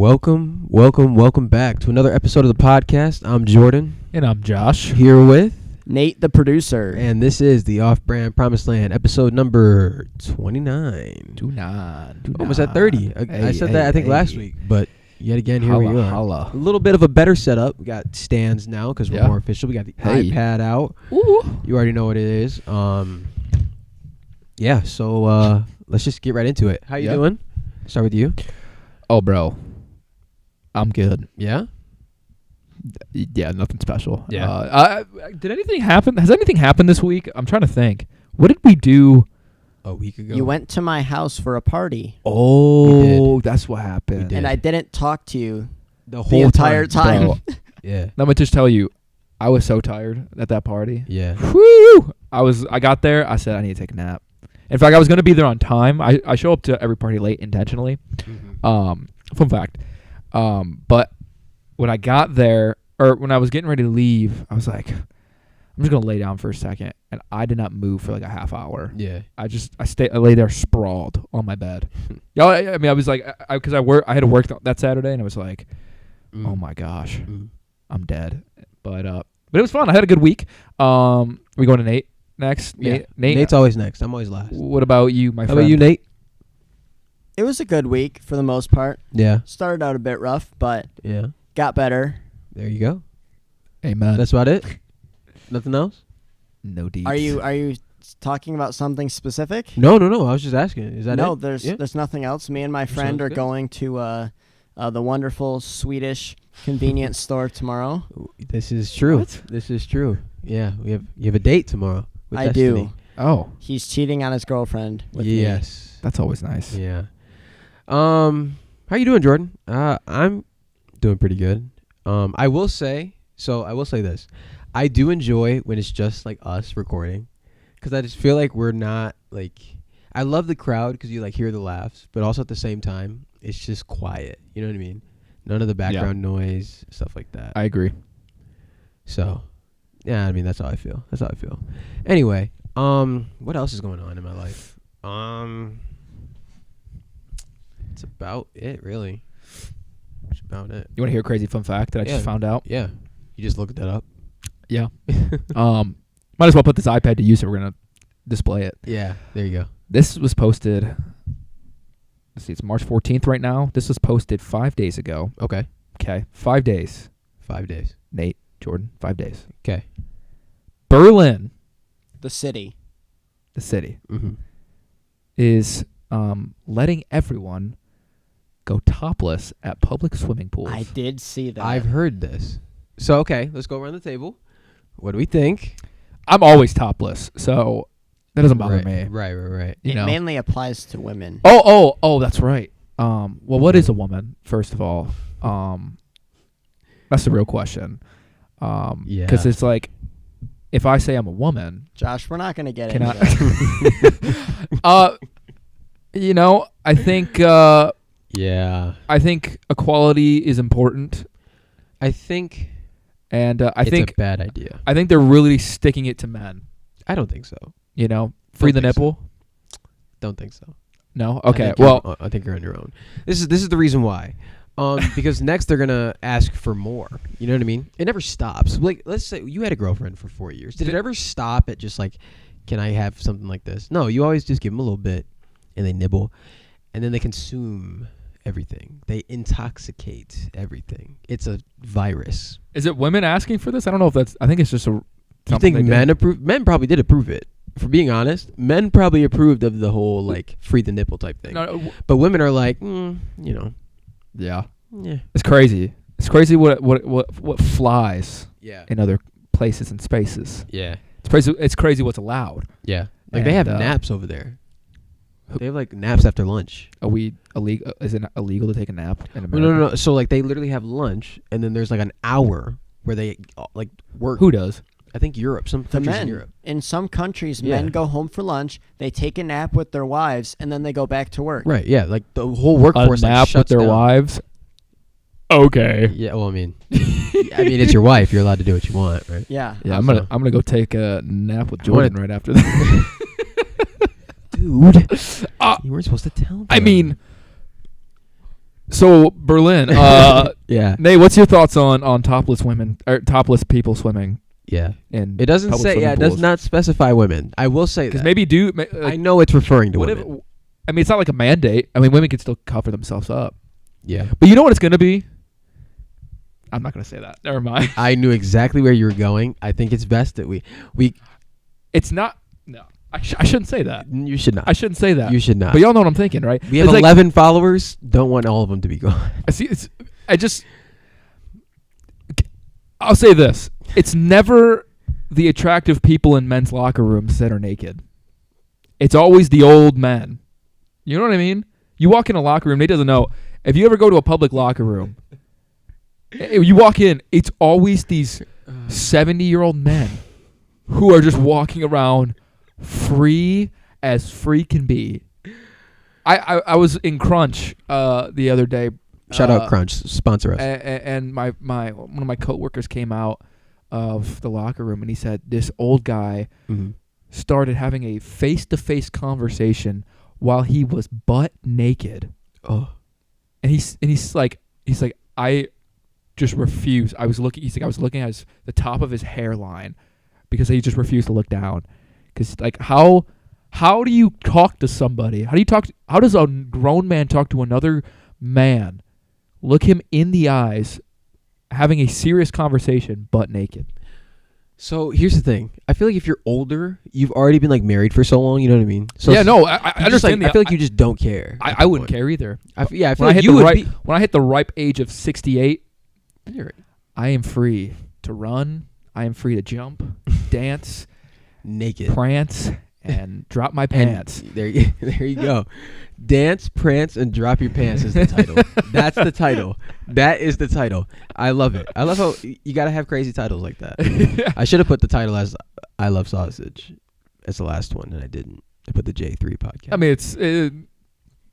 Welcome back to another episode of the podcast. I'm Jordan. And I'm Josh. Here with Nate, the producer. And this is the Off-Brand Promised Land, episode number 29. Almost at 30. I said that, I think, last week. But yet again, here we are. A little bit of a better setup. We got stands now because we're more official. We got the iPad out. Ooh. You already know what it is. So let's just get right into it. How you doing? Start with you. Oh, bro. I'm good. Yeah? Yeah, nothing special. Yeah. Did anything happen? Has anything happened this week? I'm trying to think. What did we do a week ago? You went to my house for a party. Oh, that's what happened. And I didn't talk to you the whole entire time. Bro, yeah. Let me just tell you, I was so tired at that party. Yeah. Woo! I got there. I said I need to take a nap. In fact, I was going to be there on time. I show up to every party late intentionally. Mm-hmm. Fun fact. But when I got there, or when I was getting ready to leave, I was like, I'm just going to lay down for a second. And I did not move for like a half hour. Yeah. I lay there sprawled on my bed. I was like, because I had to work that Saturday, and I was like, oh my gosh, I'm dead. But it was fun. I had a good week. We going to Nate next? Yeah. Nate? Nate's always next. I'm always last. What about you, my friend? How about you, Nate? It was a good week for the most part. Yeah. Started out a bit rough, but got better. There you go. Amen. That's about it? Nothing else? No deeds. Are you talking about something specific? No. I was just asking. Is that no, it? there's nothing else. Me and my friend are going to the wonderful Swedish convenience store tomorrow. This is true. What? This is true. Yeah, you have a date tomorrow with I Destiny. do. Oh. He's cheating on his girlfriend with me. Yes. That's always nice. Yeah. How you doing, Jordan? I'm doing pretty good. I will say this. I do enjoy when it's just like us recording, because I just feel like we're not like. I love the crowd because you like hear the laughs, but also at the same time it's just quiet. You know what I mean? None of the background noise, stuff like that. I agree. So, yeah, I mean that's how I feel. Anyway, what else is going on in my life? That's about it, really. That's about it. You want to hear a crazy fun fact that I just found out? Yeah. You just looked that up? Yeah. Might as well put this iPad to use, so we're going to display it. Yeah, there you go. This was posted, let's see, it's March 14th right now. This was posted 5 days ago. Okay. 5 days. 5 days. Nate, Jordan, 5 days. Okay. Berlin, The city. is letting everyone go topless at public swimming pools. I did see that. I've heard this. So, okay, let's go around the table. What do we think? I'm always topless, so that doesn't bother me. Right. It mainly applies to women. Oh, that's right. Well, what is a woman, first of all? That's the real question. Because it's like, if I say I'm a woman, Josh, we're not going to get can into that. I think I think equality is important. I think and I it's think a bad idea. I think they're really sticking it to men. I don't think so. Free the nipple. Don't think so. No. Okay. I think you're on your own. This is the reason why. Because next they're gonna ask for more. You know what I mean? It never stops. Like, let's say you had a girlfriend for 4 years. Did it ever stop at just like, can I have something like this? No, you always just give them a little bit, and they nibble, and then they consume everything. They intoxicate everything. It's a virus. Is it women asking for this? I don't know if that's. I think it's just a. You think men approve? Men probably did approve it. For being honest, men probably approved of the whole like free the nipple type thing. No, but women are like, Yeah. Yeah. It's crazy. It's crazy what flies. Yeah. In other places and spaces. Yeah. It's crazy what's allowed. Yeah. Like they have naps over there. They have like naps after lunch. Are we illegal? Is it illegal to take a nap in America? No. So like they literally have lunch, and then there's like an hour where they like work. Who does? I think Europe. Some countries in Europe. In some countries, men go home for lunch, they take a nap with their wives, and then they go back to work. Right. Yeah. Like the whole workforce. A nap with their wives. Okay. Yeah. Well, I mean, it's your wife. You're allowed to do what you want, right? Yeah. Yeah. I'm gonna go take a nap with Jordan right after that. Dude, you weren't supposed to tell them. I mean, So Berlin. Yeah. Nate, what's your thoughts on topless women or topless people swimming? Yeah. In It doesn't public say. swimming Yeah, it does pools? not specify women. I will say Because that. maybe I know it's referring to what if, women. I mean, it's not like a mandate. I mean, women can still cover themselves up. Yeah. But you know what it's going to be? I'm not going to say that. Never mind. I knew exactly where you were going. I think it's best that we. It's not. No. I shouldn't say that. You should not. I shouldn't say that. You should not. But y'all know what I'm thinking, right? We have It's like- 11 followers. Don't want all of them to be gone. I'll say this. It's never the attractive people in men's locker rooms that are naked. It's always the old men. You know what I mean? You walk in a locker room, Nate doesn't know. If you ever go to a public locker room, you walk in, it's always these 70-year-old men who are just walking around free as free can be. I was in Crunch the other day. Shout out Crunch, sponsor us. And my one of my coworkers came out of the locker room and he said this old guy started having a face-to-face conversation while he was butt naked. Oh, And he's like I just refuse. I was looking at the top of his hairline because he just refused to look down. Because like how do you talk to somebody? How does a grown man talk to another man? Look him in the eyes, having a serious conversation, butt naked. so here's the thing. I feel like if you're older, you've already been like married for so long. You know what I mean? So Yeah, no, I you just, understand. like, I feel like you just don't care. at I that wouldn't point. care either. I feel When I like hit you the would right be. when I hit the ripe age of 68, You're right. I am free to run. I am free to jump, dance, Naked. prance, and drop my And pants. there you go. Dance, prance, and drop your pants is the title. That's the title. That is the title. I love it. I love how you got to have crazy titles like that. I should have put the title as I Love Sausage as the last one, and I didn't. I put the J3 podcast. I mean, it's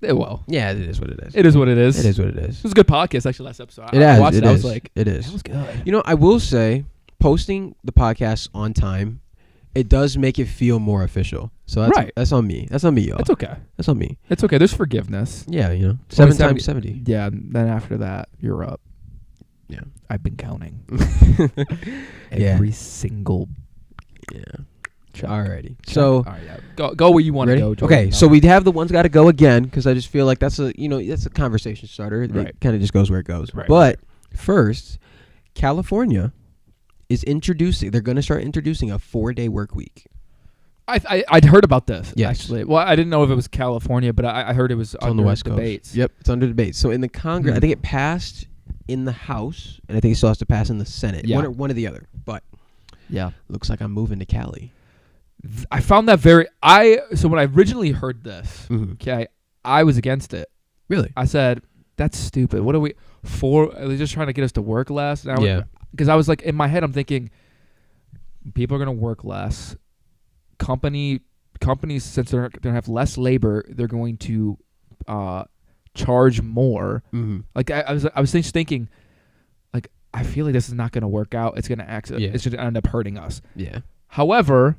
well, yeah, it is what it is. it is what it is. It is what it is. It was a good podcast, actually. Last episode, It I is. watched It it. I was is. like, it that is. was good. You know, I will say, posting the podcast on time, it does make it feel more official. So that's Right. That's on me. That's on me, y'all. It's okay. That's on me. It's okay. There's forgiveness. Yeah, you know, 70 7 times 70. Yeah. And then after that, you're up. Yeah. I've been counting Yeah. every single. Yeah. Check. Alrighty. Check. So all right, yeah. Go where you want to ready? go. Jordan. Okay, so we have the ones got to go again because I just feel like that's a conversation starter. Right. It kind of just goes where it goes. Right, But first, California is introducing. They're going to start introducing a 4-day work week. I'd heard about this. Yes. Actually, well, I didn't know if it was California, but I heard it was It's on the West debates. Coast. Yep, it's under debate. So in the Congress, I Mhm. think it passed in the House, and I think it still has to pass in the Senate. Yeah. One or the other. But Yeah. looks like I'm moving to Cali. I found that so when I originally heard this, okay, I was against it. Really? I said, that's stupid. What are we for? Are they just trying to get us to work less? Yeah. Because I was like, in my head, I'm thinking, people are going to work less. Companies, since they're going to have less labor, they're going to charge more. Mm-hmm. Like I was just thinking, like, I feel like this is not going to work out. It's going to it's going to end up hurting us. Yeah. However,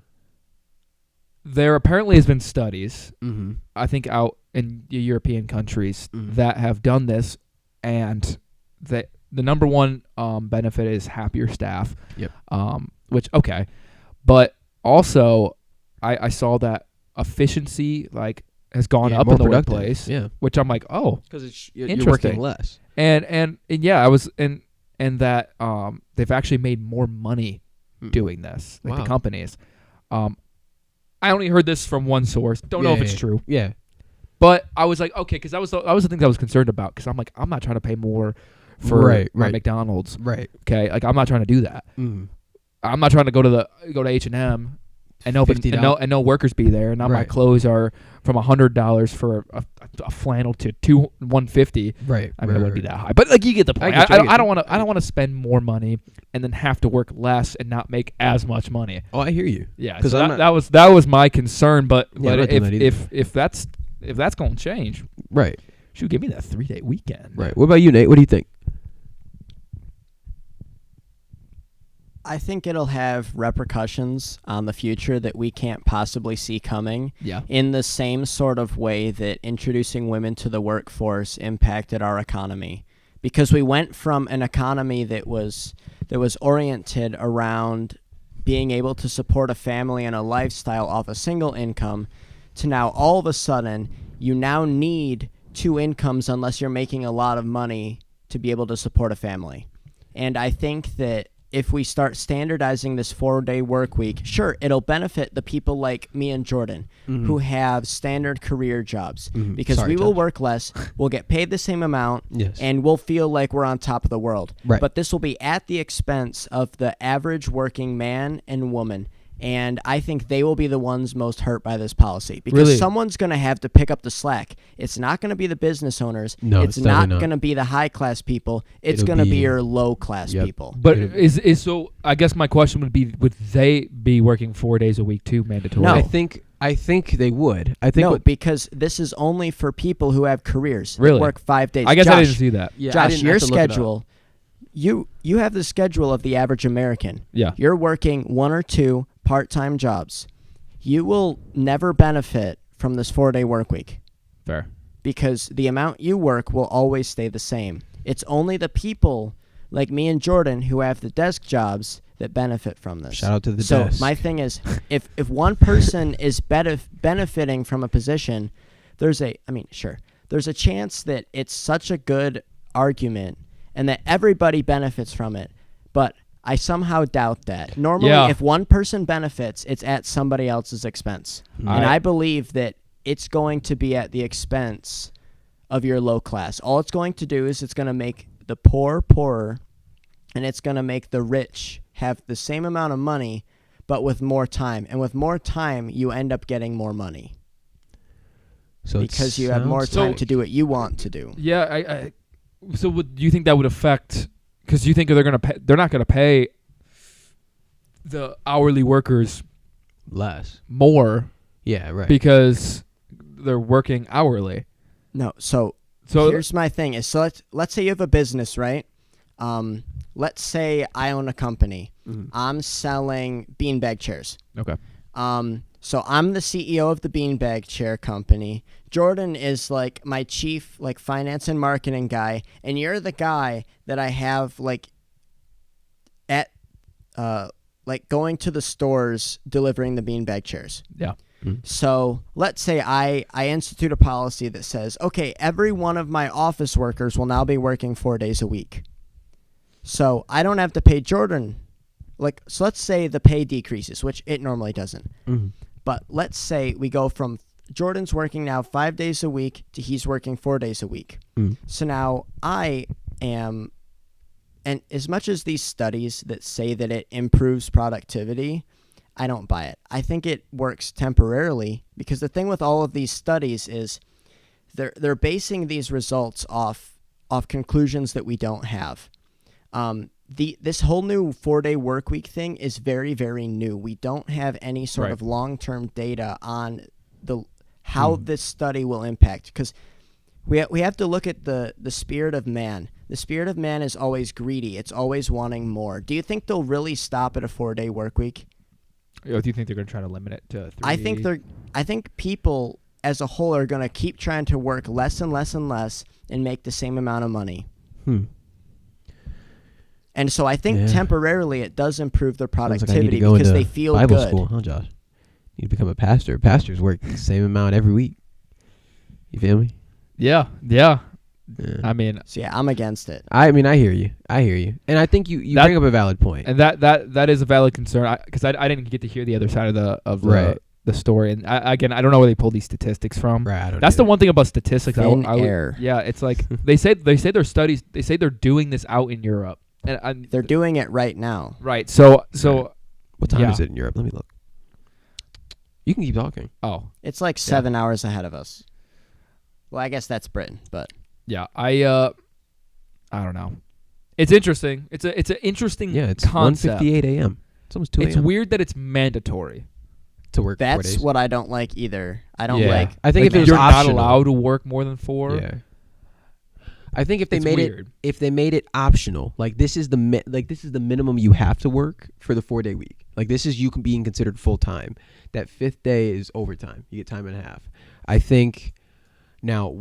there apparently has been studies, Mm-hmm. I think, out in the European countries Mhm. that have done this, and that the number one benefit is happier staff. Yep. Which okay, but also I saw that efficiency has gone up more in the productive. workplace. Yeah. Which I'm like, oh, Because you're Interesting. working less. and yeah, I was and that they've actually made more money doing this, like Wow. the companies. I only heard this from one source. Don't know if it's true. Yeah. But I was like, okay, because that was the thing that I was concerned about. Because I'm like, I'm not trying to pay more for Right, my right. McDonald's. Right. Okay, like I'm not trying to do that. Mm-hmm. I'm not trying to go to H&M and no workers be there. And now my Right. clothes are from $100 for a flannel to $150. Right. I mean, it wouldn't be that high, but like you get the point. get you, I get I don't you. want to. I don't want to spend more money and then have to work less and not make as much money. Oh, I hear you. Yeah, 'Cause so I'm that was my concern. But Yeah, I'm not doing that either. if that's going to change, Right. shoot, give me that 3-day weekend. Right. What about you, Nate? What do you think? I think it'll have repercussions on the future that we can't possibly see coming. Yeah. In the same sort of way that introducing women to the workforce impacted our economy, because we went from an economy that was oriented around being able to support a family and a lifestyle off a single income to now all of a sudden you now need two incomes unless you're making a lot of money to be able to support a family. And I think that if we start standardizing this 4-day work week, sure, it'll benefit the people like me and Jordan who have standard career jobs because we will work less, we'll get paid the same amount, and we'll feel like we're on top of the world. Right. But this will be at the expense of the average working man and woman. And I think they will be the ones most hurt by this policy because someone's going to have to pick up the slack. It's not going to be the business owners. No, it's not going to be the high-class people. It's going to be your low-class people. But is so? I guess my question would be: would they be working 4 days a week too, mandatory? No. I think they would. I think no, because this is only for people who have careers. Really? That work 5 days. I guess Josh, I didn't see that. Yeah, Josh, your schedule. You have the schedule of the average American. Yeah. You're working 1 or 2 part-time jobs. You will never benefit from this 4-day work week. Fair. Because the amount you work will always stay the same. It's only the people like me and Jordan who have the desk jobs that benefit from this. Shout out to the desk. desk. My thing is, if one person is benefiting from a position, there's a chance that it's such a good argument and that everybody benefits from it. But I somehow doubt that. Normally, if one person benefits, it's at somebody else's expense. And I believe that it's going to be at the expense of your low class. All it's going to do is it's going to make the poor poorer, and it's going to make the rich have the same amount of money, but with more time. And with more time, you end up getting more money. So because you have more time to do what you want to do. Yeah, so do you think that would affect... Because you think they're not going to pay the hourly workers less more. Yeah, right. Because they're working hourly. No, so here's my thing. Is so let's say you have a business, right? Let's say I own a company. I'm selling beanbag chairs. Okay. So I'm the CEO of the beanbag chair company. Jordan is like my chief finance and marketing guy, and you're the guy that I have at going to the stores delivering the beanbag chairs. Yeah. So let's say I institute a policy that says, okay, every one of my office workers will now be working 4 days a week. So I don't have to pay Jordan. So let's say the pay decreases, which it normally doesn't. But let's say we go from Jordan's working now 5 days a week to he's working 4 days a week. So now I am, and as much as these studies that say that it improves productivity, I don't buy it. I think it works temporarily because the thing with all of these studies is they're basing these results off conclusions that we don't have. This whole new 4-day work week thing is very, very new. We don't have any sort of long-term data on how this study will impact, because we have to look at the spirit of man. The spirit of man is always greedy. It's always wanting more. Do you think they'll really stop at a 4-day work week? Do you think they're going to try to limit it to 3? I think people as a whole are going to keep trying to work less and less and less and make the same amount of money. And so I think temporarily it does improve their productivity because they feel Bible good. School, huh, Josh? You need to become a pastor. Pastors work the same amount every week. You feel me? Yeah. I mean, so yeah, I'm against it. I mean, I hear you, and I think you bring up a valid point, and that is a valid concern. Because I didn't get to hear the other side of the story, and I don't know where they pull these statistics from. Right, that's the one thing about statistics. Air. Yeah, it's like they say their studies. They say they're doing this out in Europe, and they're doing it right now. Right. So what time is it in Europe? Let me look. You can keep talking. Oh, it's like 7 hours ahead of us. Well, I guess that's Britain, but. Yeah, I don't know. It's interesting. It's an interesting concept. 1:58 a.m. It's almost 2 a.m. It's weird that it's mandatory to work 4 days. That's what I don't like either. I don't like. I think if you're it was not optional, allowed to work more than 4. Yeah. I think if they It's made weird. it optional, like this is the minimum you have to work for the 4-day week. Like this is you being considered full time. That 5th day is overtime. You get time and a half. I think now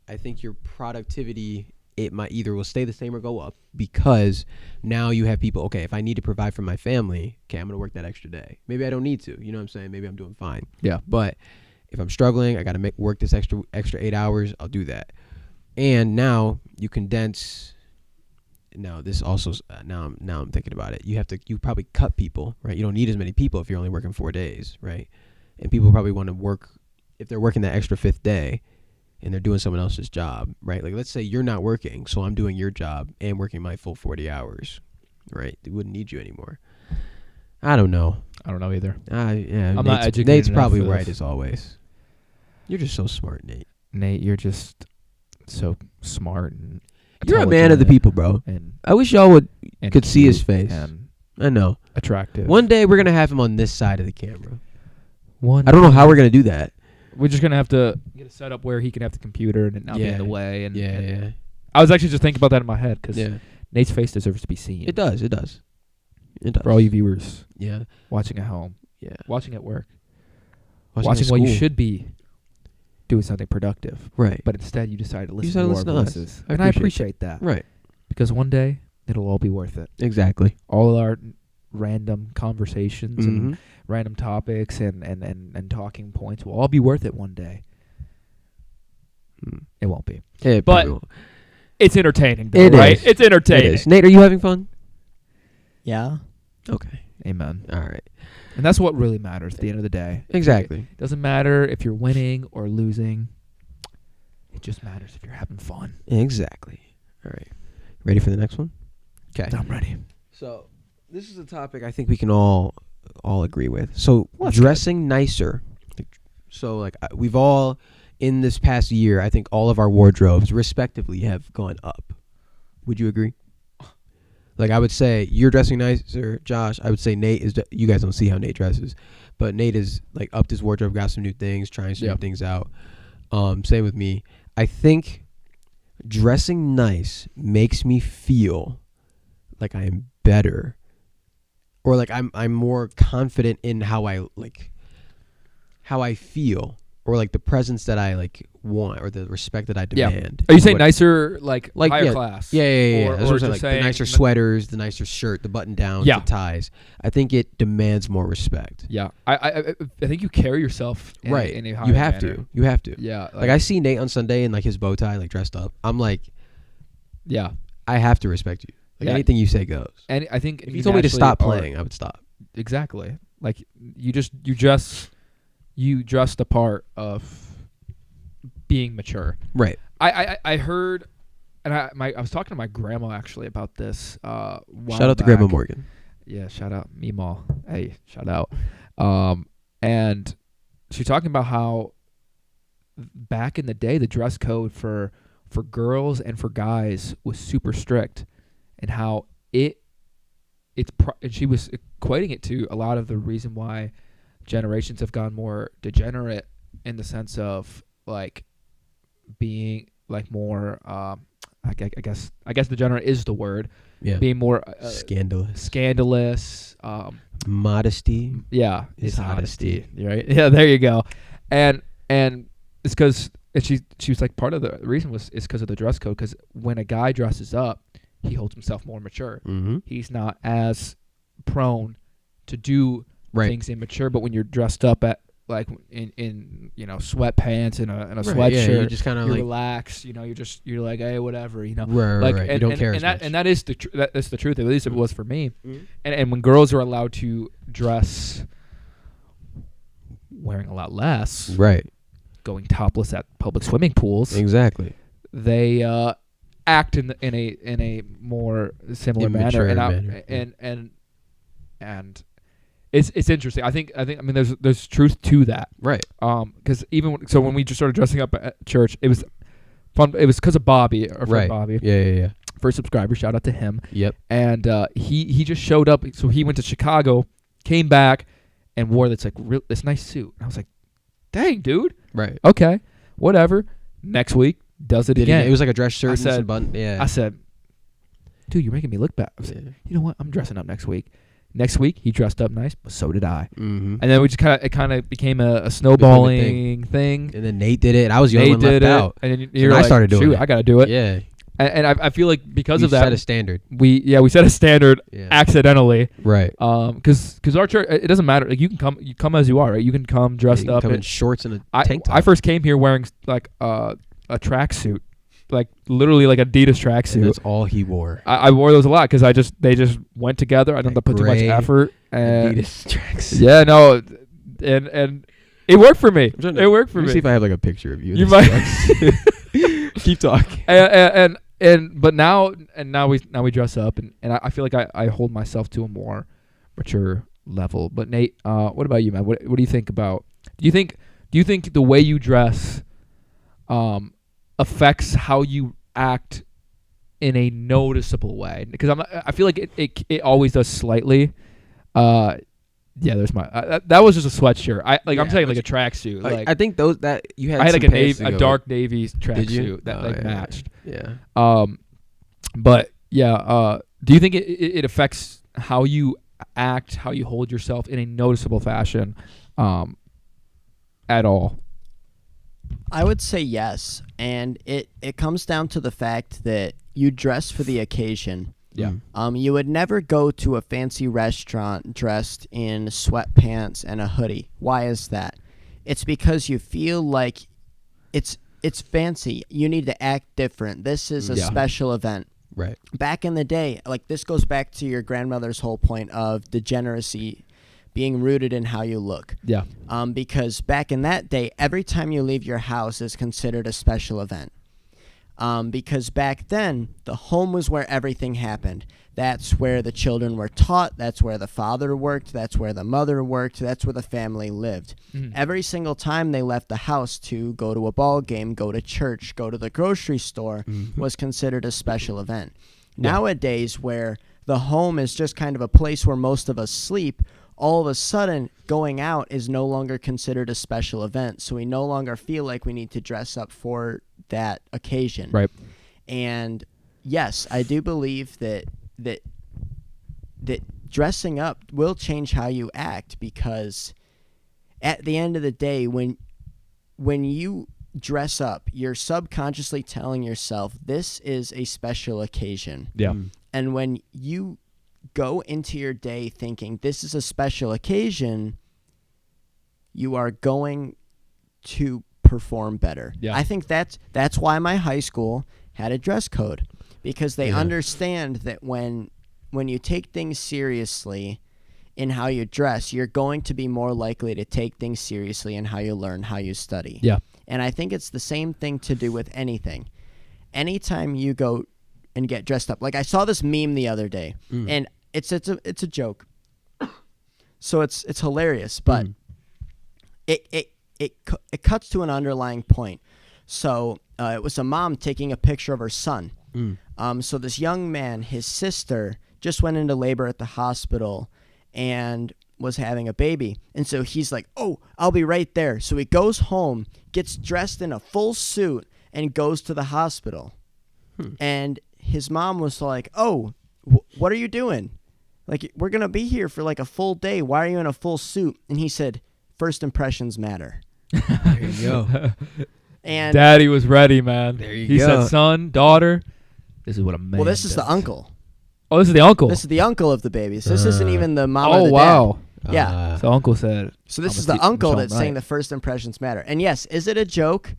I think your productivity, it might either will stay the same or go up, because now you have people, okay, if I need to provide for my family, okay, I'm going to work that extra day. Maybe I don't need to, you know what I'm saying? Maybe I'm doing fine. Yeah. But if I'm struggling, I got to work this extra 8 hours, I'll do that. And now you condense. Now this also now I'm thinking about it. You probably cut people, right? You don't need as many people if you're only working 4 days, right? And people probably want to work if they're working that extra 5th day and they're doing someone else's job, right? Like let's say you're not working, so I'm doing your job and working my full 40 hours, right? They wouldn't need you anymore. I don't know. I don't know either. Yeah, I'm not educated Nate's enough probably for right this. as always. You're just so smart, Nate. Nate, you're just so smart and You're a man of the intelligent people, bro. and I wish y'all and could see his cute face. and I know. attractive. One day we're gonna have him on this side of the camera. One I don't know how we're gonna do that. We're just gonna have to get a setup where he can have the computer and it not be in Yeah. the way. And, Yeah, and yeah, I was actually just thinking about that in my head because yeah. Nate's face deserves to be seen. It does. It does. It does. For all you viewers Yeah, watching at home, yeah. watching at work, Watching watching at while you school. should be doing something productive, Right. but instead you decided to listen decided to to our listen to us. voices, I and I appreciate appreciate that Right. because one day it'll all be worth it. Exactly. All our random conversations and Mm-hmm. random topics and talking points will all be worth it one day. It won't be. It But probably won't. It's entertaining, though, It right? is. It's It entertaining. is. Nate, are you having fun? Yeah. Okay. Amen. All right. And that's what really matters at the end of the day. Exactly. It doesn't matter if you're winning or losing. It just matters if you're having fun. Exactly. All right. Ready for the next one? Okay. I'm ready. So this is a topic I think we can all agree with. So Well, that's dressing nicer. So like we've all in this past year, I think all of our wardrobes respectively have gone up. Would you agree? Like I would say you're dressing nicer, Josh. I would say Nate is. You guys don't see how Nate dresses, but Nate is like upped his wardrobe, got some new things, trying some new things out. Same with me. I think dressing nice makes me feel like I am better, or like I'm more confident in how I feel, or like the presence that I like want, or the respect that I Yeah. demand. Are you saying nicer, like higher yeah, class? Yeah. Or That's what I'm saying, just like the saying nicer sweaters, the nicer shirt, the button downs, Yeah. the ties. I think it demands more respect. Yeah. I think you carry yourself in a higher You have manner. to. You have to. Yeah. Like I see Nate on Sunday in like his bow tie, like dressed up. I'm like, Yeah. I have to respect you. Like Yeah. anything you say goes. And I think If you told me to naturally stop are- playing, I would stop. Exactly. Like you dress the part of being mature. Right. I heard, and I was talking to my grandma actually about this. Shout out to Grandma Morgan. Yeah, shout out Meemaw. Hey, shout out. And she's talking about how back in the day the dress code for girls and for guys was super strict, and how and she was equating it to a lot of the reason why generations have gone more degenerate in the sense of like being like more I guess degenerate is the word. Yeah. Being more Scandalous. Modesty. Yeah, is honesty. right? Yeah, there you go. And it's because she was like part of the reason is because of the dress code. Because when a guy dresses up, he holds himself more mature. Mm-hmm. He's not as prone to do Right. things immature. But when you're dressed up at like in sweatpants and a Right, sweatshirt, yeah, you just kind of you're like relaxed. You're like, hey, whatever. right, Like, right. and, You don't and, care and as that much. and that is that's the truth. At least it was for me. Mhm. And when girls are allowed to dress wearing a lot less, Right. going topless at public swimming pools, Exactly. they act in a more similar manner. Immature And manner, and it's interesting. I think I mean there's truth to that. Right. Because when we just started dressing up at church, it was fun. It was because of Bobby, our friend Right. Bobby, Yeah. first subscriber. Shout out to him. Yep. And he just showed up. So he went to Chicago, came back, and wore this this nice suit. And I was like, dang, dude. Right. Okay, whatever. Next week, does it Did again. It was like a dress shirt I and some said- button. Yeah. I said, dude, you're making me look bad. I said, you know what? I'm dressing up next week. Next week, he dressed up nice, but so did I. Mm-hmm. And then we just kind of became a snowballing thing. And then Nate did it, and I was the only Nate one did left it, out. and then So you're then I like, started doing shoot, it. I got to do it. Yeah. And I feel like because We of that, set a standard. we set a standard Yeah. accidentally. Right. Because our church, it doesn't matter. Like you come as you are, right? You can come dressed You can up. come in and shorts and a tank top. I first came here wearing like a tracksuit, like literally like Adidas and tracksuit. that's all he wore. I wore those a lot because they just went together. I didn't have to put too much Gray effort. And Adidas tracks. yeah, no, and it worked for me. I'm trying to- It worked for Let me me. see if I have like a picture of you. in You this might. tracks. Keep talking. But now we dress up and I feel like I hold myself to a more mature level. But Nate, what about you, man? What do you think about? Do you think the way you dress affects how you act in a noticeable way? Because I feel like it always does slightly. Yeah, there's my that was just a sweatshirt. I'm saying like a tracksuit. Like I think those that you had. I had some like pants to a go dark navy Did you? tracksuit that Oh, like yeah, matched. Yeah. But yeah, do you think it affects how you act, how you hold yourself in a noticeable fashion, at all? I would say yes, and it comes down to the fact that you dress for the occasion. Yeah. You would never go to a fancy restaurant dressed in sweatpants and a hoodie. Why is that? It's because you feel like it's fancy. You need to act different. This is a Yeah. special event. Right. Back in the day, like this goes back to your grandmother's whole point of degeneracy being rooted in how you look. Yeah. Because back in that day, every time you leave your house is considered a special event. Because back then, the home was where everything happened. That's where the children were taught. That's where the father worked. That's where the mother worked. That's where the family lived. Mhm. Every single time they left the house to go to a ball game, go to church, go to the grocery store, was considered a special event. Yeah. Nowadays, where the home is just kind of a place where most of us sleep, all of a sudden going out is no longer considered a special event. So we no longer feel like we need to dress up for that occasion. Right. And yes, I do believe that dressing up will change how you act, because at the end of the day, when you dress up, you're subconsciously telling yourself this is a special occasion. Yeah. And when you go into your day thinking this is a special occasion, you are going to perform better. Yeah. I think that's why my high school had a dress code, because they Yeah. understand that when you take things seriously in how you dress, you're going to be more likely to take things seriously in how you learn, how you study. Yeah. And I think it's the same thing to do with anything. Anytime you go and get dressed up, like I saw this meme the other day, and it's a joke, so it's hilarious, but it cuts to an underlying point. So it was a mom taking a picture of her son. So this young man, his sister, just went into labor at the hospital and was having a baby. And so he's like, oh, I'll be right there. So he goes home, gets dressed in a full suit, and goes to the hospital. And his mom was like, oh, what are you doing? Like, we're going to be here for like a full day. Why are you in a full suit? And he said, first impressions matter. There you go. And Daddy was ready, man. There you he go. said, son, daughter, this is what a man well, this is the does." uncle. Oh, this is the uncle. This is the uncle of the babies. This isn't even the mom or oh, the wow. dad. Yeah. So uncle said. So this I'm is gonna the uncle show 'em that's saying right. the first impressions matter. And yes, is it a joke?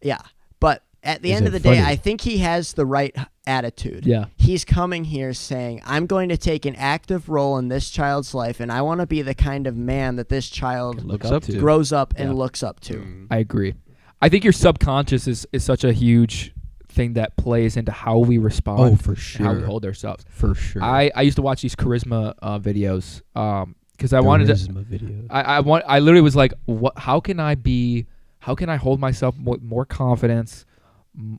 Yeah. But at the Is end it of the day, funny? I think he has the right attitude. Yeah. He's coming here saying, I'm going to take an active role in this child's life, and I want to be the kind of man that this child Looks up to. grows up and Yeah. looks up to. I agree. I think your subconscious is such a huge thing that plays into how we respond. Oh, for and how we sure. hold ourselves. For sure. I used to watch these charisma videos because I wanted to. Charisma videos. I literally was like, what? How can I hold myself with more confidence?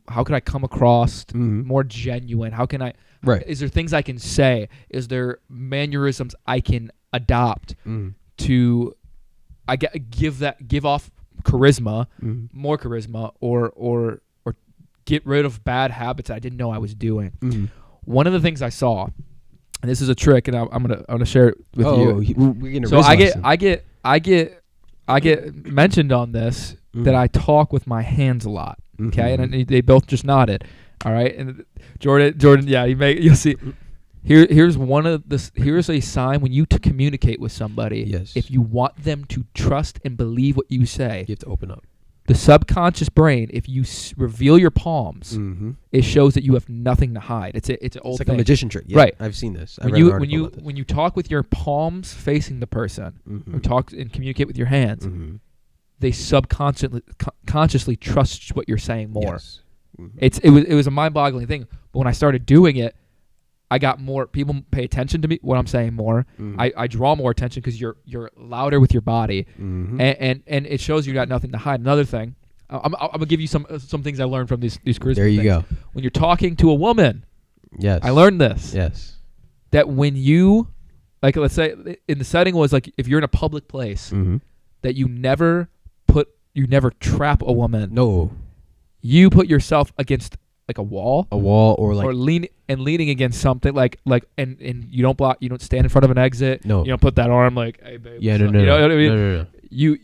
How can I come across more genuine? How can I? Right. Is there things I can say? Is there mannerisms I can adopt to? give off charisma, more charisma, or get rid of bad habits I didn't know I was doing. Mm-hmm. One of the things I saw, and this is a trick, and I'm gonna share it with you. We're gonna So I get mentioned on this that I talk with my hands a lot. Okay, and they both just nodded. All right, and Jordan, yeah, you'll see. Here's a sign when you communicate with somebody. Yes. If you want them to trust and believe what you say, you have to open up. The subconscious brain, if you reveal your palms, it shows that you have nothing to hide. It's an old like thing. a magician trick. Yeah, right. I've seen this. When you talk with your palms facing the person, or talk and communicate with your hands, they consciously trust what you're saying more. Yes. It was a mind-boggling thing. But when I started doing it, I got more people pay attention to me what I'm saying more. I draw more attention because you're louder with your body, and it shows you got nothing to hide. Another thing, I'm gonna give you some things I learned from these charisma There you things. go. When you're talking to a woman, yes, I learned this. Yes, that when you, like, let's say in the setting was like if you're in a public place, that you never trap a woman. No, you put yourself against like a wall or leaning against something like and you don't block, you don't stand in front of an exit. No, you don't put that arm like, hey babe. Yeah, no, you know what I mean? No.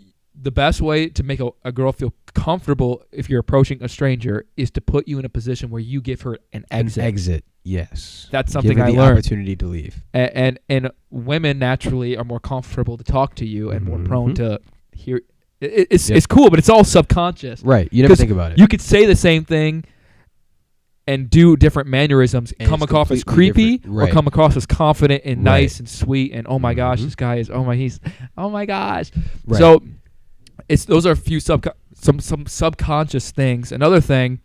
The best way to make a girl feel comfortable if you're approaching a stranger is to put you in a position where you give her an exit. An exit, yes. That's something give her I the learned. Opportunity to leave. And women naturally are more comfortable to talk to you and more prone to hear. It's cool, but it's all subconscious. Right. You never think about it. You could say the same thing and do different mannerisms, and come across as creepy or come across as confident and nice and sweet and oh my gosh, this guy is oh my gosh. Right. So those are a few some subconscious things. Another thing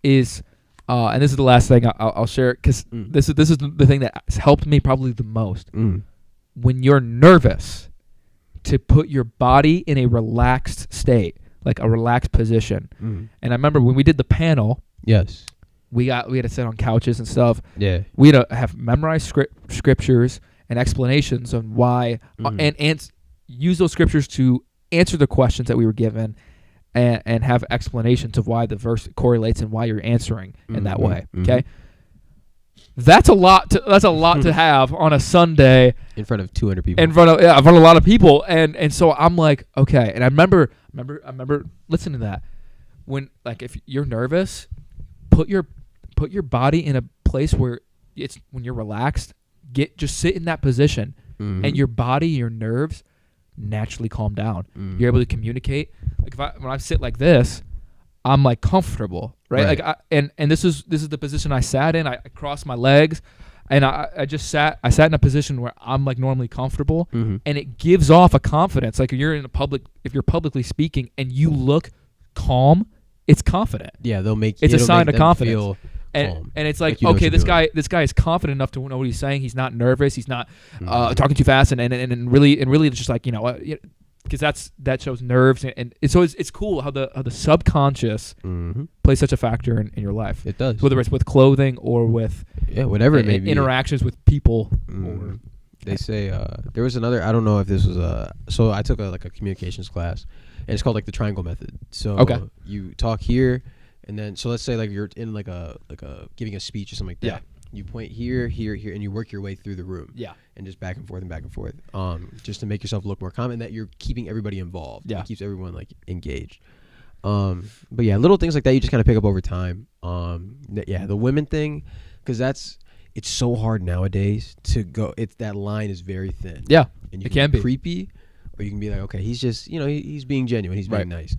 is and this is the last thing I'll share because this is the thing that has helped me probably the most. When you're nervous, to put your body in a relaxed state, like a relaxed position. And I remember when we did the panel. Yes. We had to sit on couches and stuff. Yeah. We had to have memorized scriptures and explanations on why, and use those scriptures to answer the questions that we were given, and have explanations of why the verse correlates and why you're answering in that way. Okay. That's a lot to have on a Sunday in front of 200 people. In front of a lot of people, and so I'm like, okay. And I remember listening to that when, like, if you're nervous, put your body in a place where when you're relaxed, just sit in that position, and your body, your nerves naturally calm down. You're able to communicate. Like when I sit like this, I'm like comfortable, right? Like and this is the position I sat in. I crossed my legs, and I just sat in a position where I'm like normally comfortable, and it gives off a confidence. Like if you're publicly speaking and you look calm, it's confident. Yeah, it's a sign of confidence. Feel calm. And it's like okay, this guy is confident enough to know what he's saying. He's not nervous. He's not talking too fast, and really it's just like, because that shows nerves, and so it's cool how the subconscious plays such a factor in your life. It does, whether it's with clothing or with whatever it may be, interactions with people. Or they say there was another. I don't know if this was so I took a communications class, and it's called like the triangle method. So you talk here, and then so let's say like you're in like a giving a speech or something like that. Yeah. You point here, here, here, and you work your way through the room. Yeah. And just back and forth and back and forth. Just to make yourself look more calm, and that you're keeping everybody involved. Yeah. It keeps everyone like engaged. But yeah, little things like that you just kind of pick up over time. The women thing, because it's so hard nowadays to go. That line is very thin. Yeah. And you can be creepy, or you can be like, okay, he's just he's being genuine. He's being nice.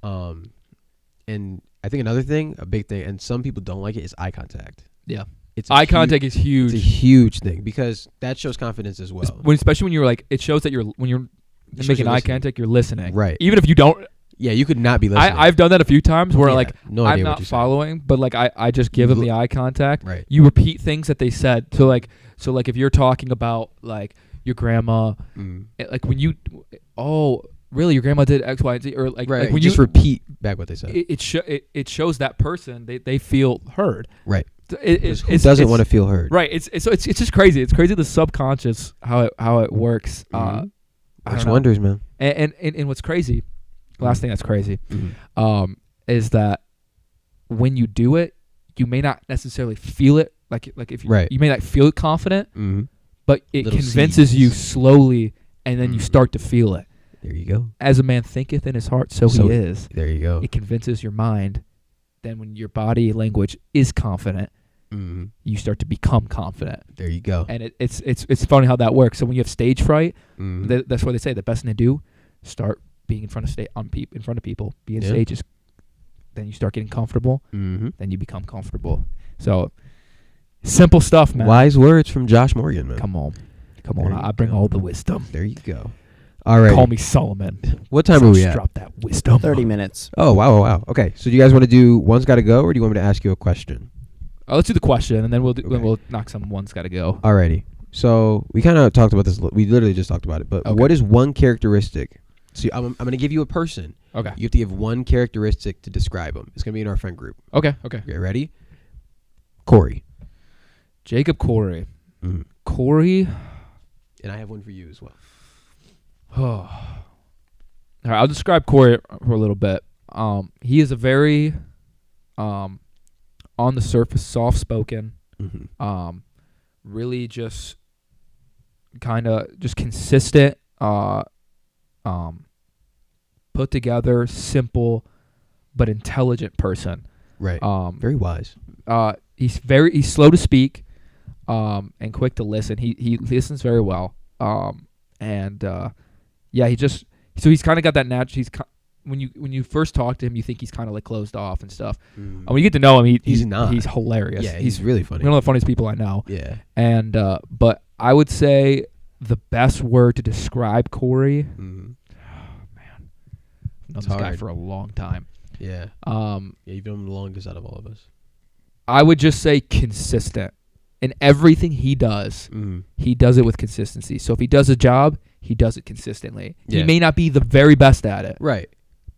And I think another thing, a big thing, and some people don't like it, is eye contact. Yeah. Eye contact is huge. It's a huge thing because that shows confidence as well. Especially when you're like, it shows that when you're making eye contact, you're listening. Right. Even if you don't. Yeah, you could not be listening. I've done that a few times where I'm not following, but like I just give them the eye contact. Right. You repeat things that they said. So like if you're talking about like your grandma, like when you, really your grandma did X, Y, and Z, or like when you just repeat back what they said. It shows that person they feel heard. Right. Who doesn't want to feel heard? Right. It's just crazy. It's crazy the subconscious how it works. Works wonders, man. And what's crazy, last thing that's crazy, is that when you do it, you may not necessarily feel it. Like if you, Right. you may not feel confident, but it Little convinces you seeds. slowly, and then you start to feel it. There you go. As a man thinketh in his heart, so So he is. There you go. It convinces your mind. Then when your body language is confident, you start to become confident. There you go. And it's funny how that works. So when you have stage fright, Mhm. that's what they say. The best thing to do, start being in front of in front of people. Be in Yeah. stages. Then you start getting comfortable. Mhm. Then you become comfortable. So simple stuff, man. Wise words from Josh Morgan, man. Come on. There you I bring go. all the wisdom. There you go. All right. Call me Solomon. What time So are we just at? Drop that wisdom. 30 minutes. Oh, wow. Okay. So do you guys want to do one's got to go, or do you want me to ask you a question? Let's do the question, and then then Okay. we'll knock some one's got to go. Alrighty. So we kind of talked about this. We literally just talked about it. But Okay. what is one characteristic? So I'm going to give you a person. Okay. You have to give one characteristic to describe them. It's going to be in our friend group. Okay. Okay, ready? Corey. Jacob Corey. Mhm. Corey. And I have one for you as well. All right, I'll describe Corey for a little bit. He is a very, on the surface, soft-spoken. Mm-hmm. Really just kind of just consistent. Put together, simple, but intelligent person. Right. Very wise. He's slow to speak, and quick to listen. He listens very well. He's kind of got that natural. When you first talk to him, you think he's kind of like closed off and stuff. And when you get to know him, He's not. He's hilarious. Yeah, he's really funny. one of the funniest people I know. Yeah. And but I would say the best word to describe Corey. Mm-hmm. Man, I've known It's this guy hard. for a long time. Yeah. Yeah, you've been the longest out of all of us. I would just say consistent in everything he does. Mm-hmm. He does it with consistency. So if he does a job, he does it consistently. Yeah. He may not be the very best at it, Right.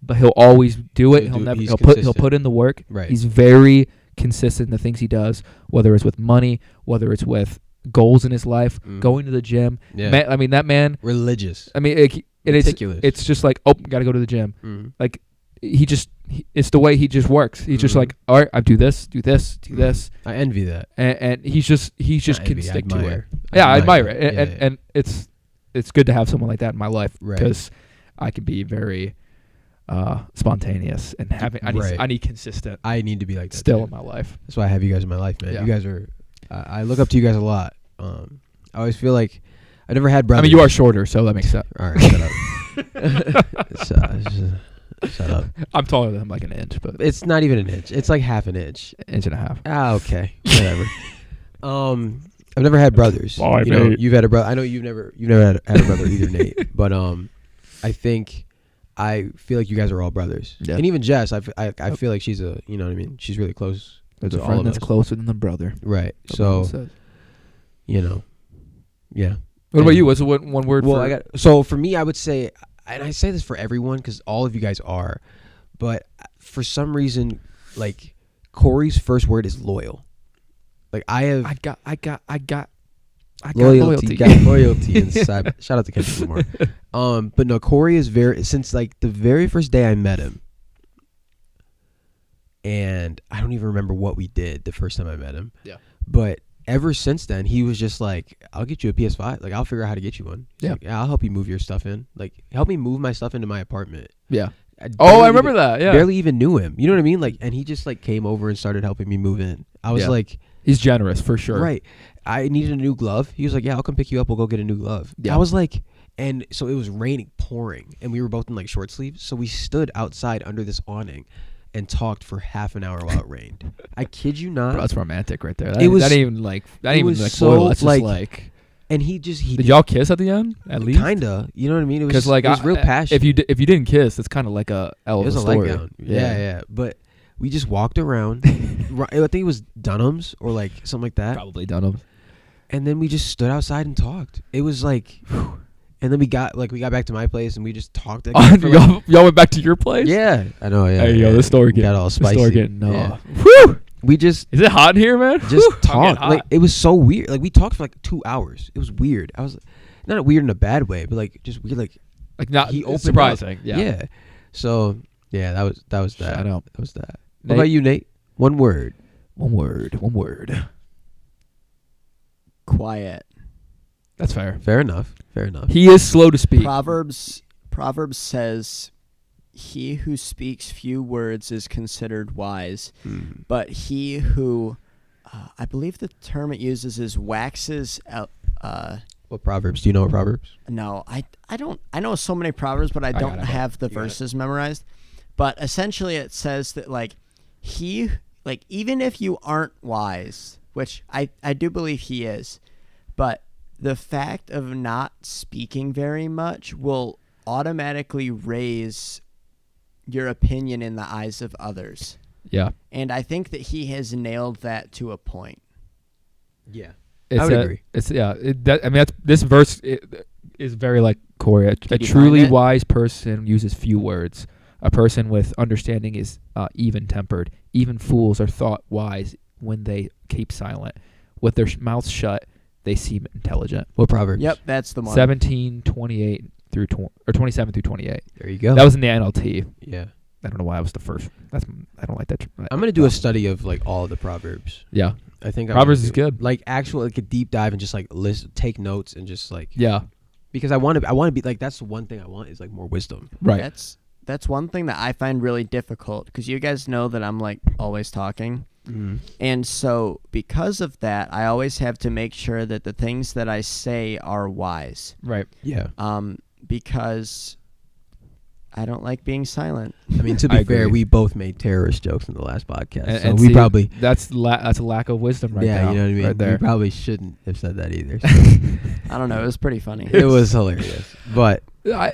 but he'll always do it. He's He'll consistent. put in the work. Right. He's very consistent in the things he does, whether it's with money, whether it's with goals in his life, going to the gym. Yeah. Man, I mean that man. Religious. I mean Meticulous. it's just like, oh, got to go to the gym. Mm-hmm. Like it's the way he just works. He's just like, all right, I do this. I envy that. And he's just Not can envy, stick I to it. admire. Yeah, I admire it, Yeah, and it's good to have someone like that in my life Right. because I can be very spontaneous and I need consistent I need to be like that. still too. in my life. That's why I have you guys in my life, man. Yeah. You guys are. I look up to you guys a lot. I always feel like I never had brothers. I mean, you are shorter, so that makes sense. All right, shut up. Shut up. I'm taller than him like an inch, but It's not even an inch. It's like half an inch. inch and a half. Ah, okay, whatever. I've never had brothers. Bye, you know, mate. you've had a brother. I know you've never had a brother either, Nate. But I feel like you guys are all brothers. Yeah. And even Jess, I feel like she's a, you know what I mean. She's really close. There's to a all friend of that's us. closer than the brother. Right. the So Bible says. you know, yeah. What about And- you? What's one word? Well, for so for me, I would say, and I say this for everyone because all of you guys are, but for some reason, like Corey's first word is loyal. Like I got loyalty. got loyalty inside. Shout out to Kendrick Lamar. But no, Corey is since like the very first day I met him, and I don't even remember what we did the first time I met him. Yeah. But ever since then, he was just like, "I'll get you a PS5. Like, I'll figure out how to get you one. He's Yeah. like, I'll help you move your stuff in. Like, help me move my stuff into my apartment." Yeah. I Oh, I barely remember even- that. Yeah. Barely even knew him. You know what I mean? Like, and he just like came over and started helping me move in. I was Yeah. like, He's generous for sure. right. I needed a new glove. He was like, "Yeah, I'll come pick you up. We'll go get a new glove." Yeah. I was like, and so it was raining, pouring, and we were both in like short sleeves. So we stood outside under this awning and talked for half an hour while it rained. I kid you not. Bro, that's romantic right there. It was- that ain't even like so, loyal. That's like, just like. And he Did y'all kiss at the end? At least. kinda. You know what I mean? It was Because like it was real passionate. If you didn't kiss, it's kind of like a L It of was a a story. letdown. Yeah. But we just walked around. I think it was Dunham's or like something like that. Probably done them. And then we just stood outside and talked. It was like, and then we got back to my place and we just talked. Again for like, y'all went back to your place. yeah, I know. Yeah, Hey, yeah. yo, this story got all spicy. This story getting. Yeah. Whew! We just Is it hot in here, man? just Whew, I'm getting talked. hot. Like it was so weird. Like we talked for like 2 hours. It was weird. I was not weird in a bad way, but like just weird. Like not he opened surprising. up. Yeah. So yeah, that was that. Shout out. That was that. What Nate? about you, Nate? One word. One word. Quiet. That's fair. Fair enough. He is slow to speak. Proverbs says, "He who speaks few words is considered wise, but he who, I believe the term it uses is waxes." What Proverbs? Do you know what Proverbs? No, I don't. I know so many proverbs, but I got don't it. have the You got it. verses memorized. But essentially, it says that even if you aren't wise, which I do believe he is, but the fact of not speaking very much will automatically raise your opinion in the eyes of others. Yeah. And I think that he has nailed that to a point. Yeah. It's I would agree. This verse is very like Corey. A Did you truly find it? wise person uses few words. A person with understanding is even-tempered. Even fools are thought wise when they keep silent. With their mouths shut, they seem intelligent. What Proverbs? Yep, that's the one. 17:28 through 27 through 28. There you go. That was in the NLT. Yeah. I don't know why I was the first. I don't like that. I'm gonna do a study of like all of the Proverbs. Yeah. I think Proverbs is good. Like actual like a deep dive and just like take notes and just like Yeah. because I want to be like that's the one thing I want is like more wisdom. Right. That's one thing that I find really difficult because you guys know that I'm like always talking. And so because of that, I always have to make sure that the things that I say are wise. Right. Yeah. Because I don't like being silent. I mean, to I be fair, agree. we both made terrorist jokes in the last podcast, And, so and we see, probably that's a lack of wisdom right yeah, now. you know what I mean. Right there. We probably shouldn't have said that either. So. I don't know. It was pretty funny. It was hilarious, but I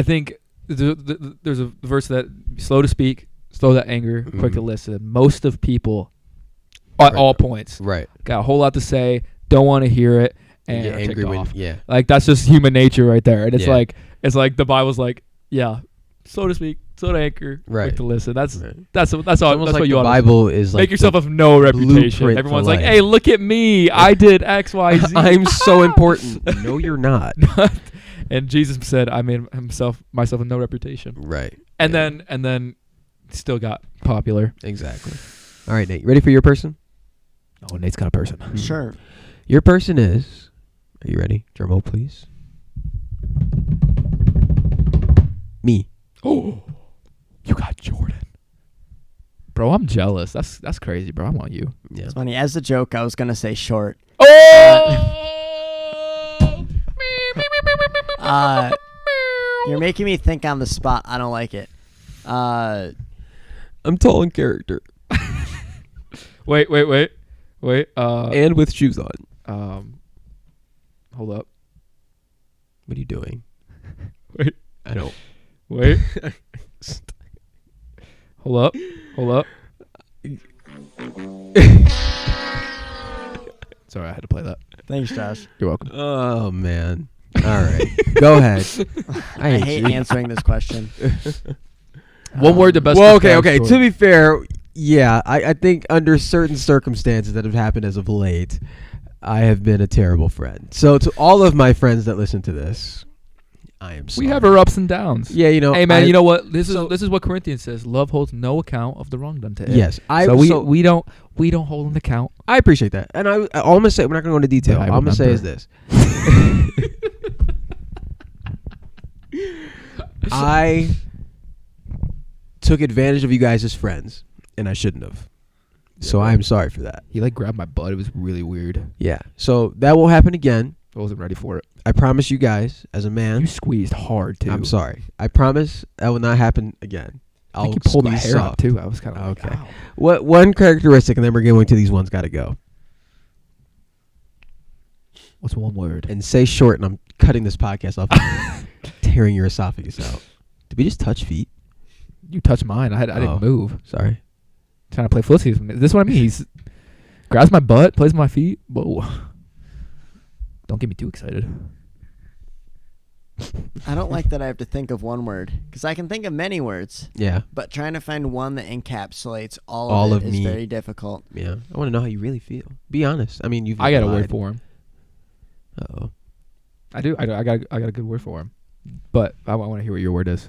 think there's a verse that slow to speak, slow to anger, quick to listen. Most of people, at Right. all points, right, got a whole lot to say, don't want to hear it, and get are angry ticked when off. yeah, Like that's just human nature right there. And it's Yeah. like the Bible's like, yeah, slow to speak, slow to anger, Right. quick to listen. That's right. that's all. It's That's almost like what you the ought to Bible is like make yourself the of no reputation. blueprint Everyone's for like, life. hey, look at me, I did X, Y, Z. I'm so important. No, you're not. And Jesus said, I made myself of no reputation. Right. And Yeah. then still got popular. Exactly. All right, Nate. You ready for your person? Oh, Nate's got a person. Sure. Your person is. Are you ready? Drum roll, please. Me. Oh, you got Jordan. Bro, I'm jealous. That's crazy, bro. I want you. Yeah. It's funny. As a joke, I was going to say short. You're making me think on the spot. I don't like it. I'm tall in character Wait. and with shoes on. Hold up. What are you doing? Wait. I don't. Wait. Hold up. Sorry, I had to play that. Thanks, Josh. You're welcome. Oh man. All right. Go ahead. I hate you. answering this question. One word, the best. Well, describes okay. Jordan. To be fair, yeah, I think under certain circumstances that have happened as of late, I have been a terrible friend. So to all of my friends that listen to this, I am sorry. We have our ups and downs. Yeah, you know. Hey man, you know what? This so- is what Corinthians says. Love holds no account of the wrong done to it. Yes, we don't hold an account. I appreciate that, and all I'm gonna say, we're not gonna go into detail. But I All I'm gonna say is remember. this: I took advantage of you guys as friends, and I shouldn't have. So bro. I'm sorry for that. He like grabbed my butt. It was really weird. Yeah. So that won't happen again. I wasn't ready for it. I promise you guys, as a man. You squeezed hard too. I'm sorry. I promise that will not happen again. I I'll think you pulled my squeeze hair soft. up too. I was kind of Okay. Like, ow. What one characteristic, and then we're going to these ones. Got to go What's one word? and say short, and I'm cutting this podcast off, tearing your esophagus out. Did we just touch feet? You touched mine. I Oh. didn't move. Sorry. Trying to play footsies. This is what I mean. He's grabs my butt, plays with my feet. Whoa. Don't get me too excited. I don't like that I have to think of one word because I can think of many words, Yeah. but trying to find one that encapsulates all All of of it is me. very difficult. Yeah. I want to know how you really feel. Be honest. I mean, you've. I got a word for him. Uh-oh. I do. I got a good word for him. But I want to hear what your word is.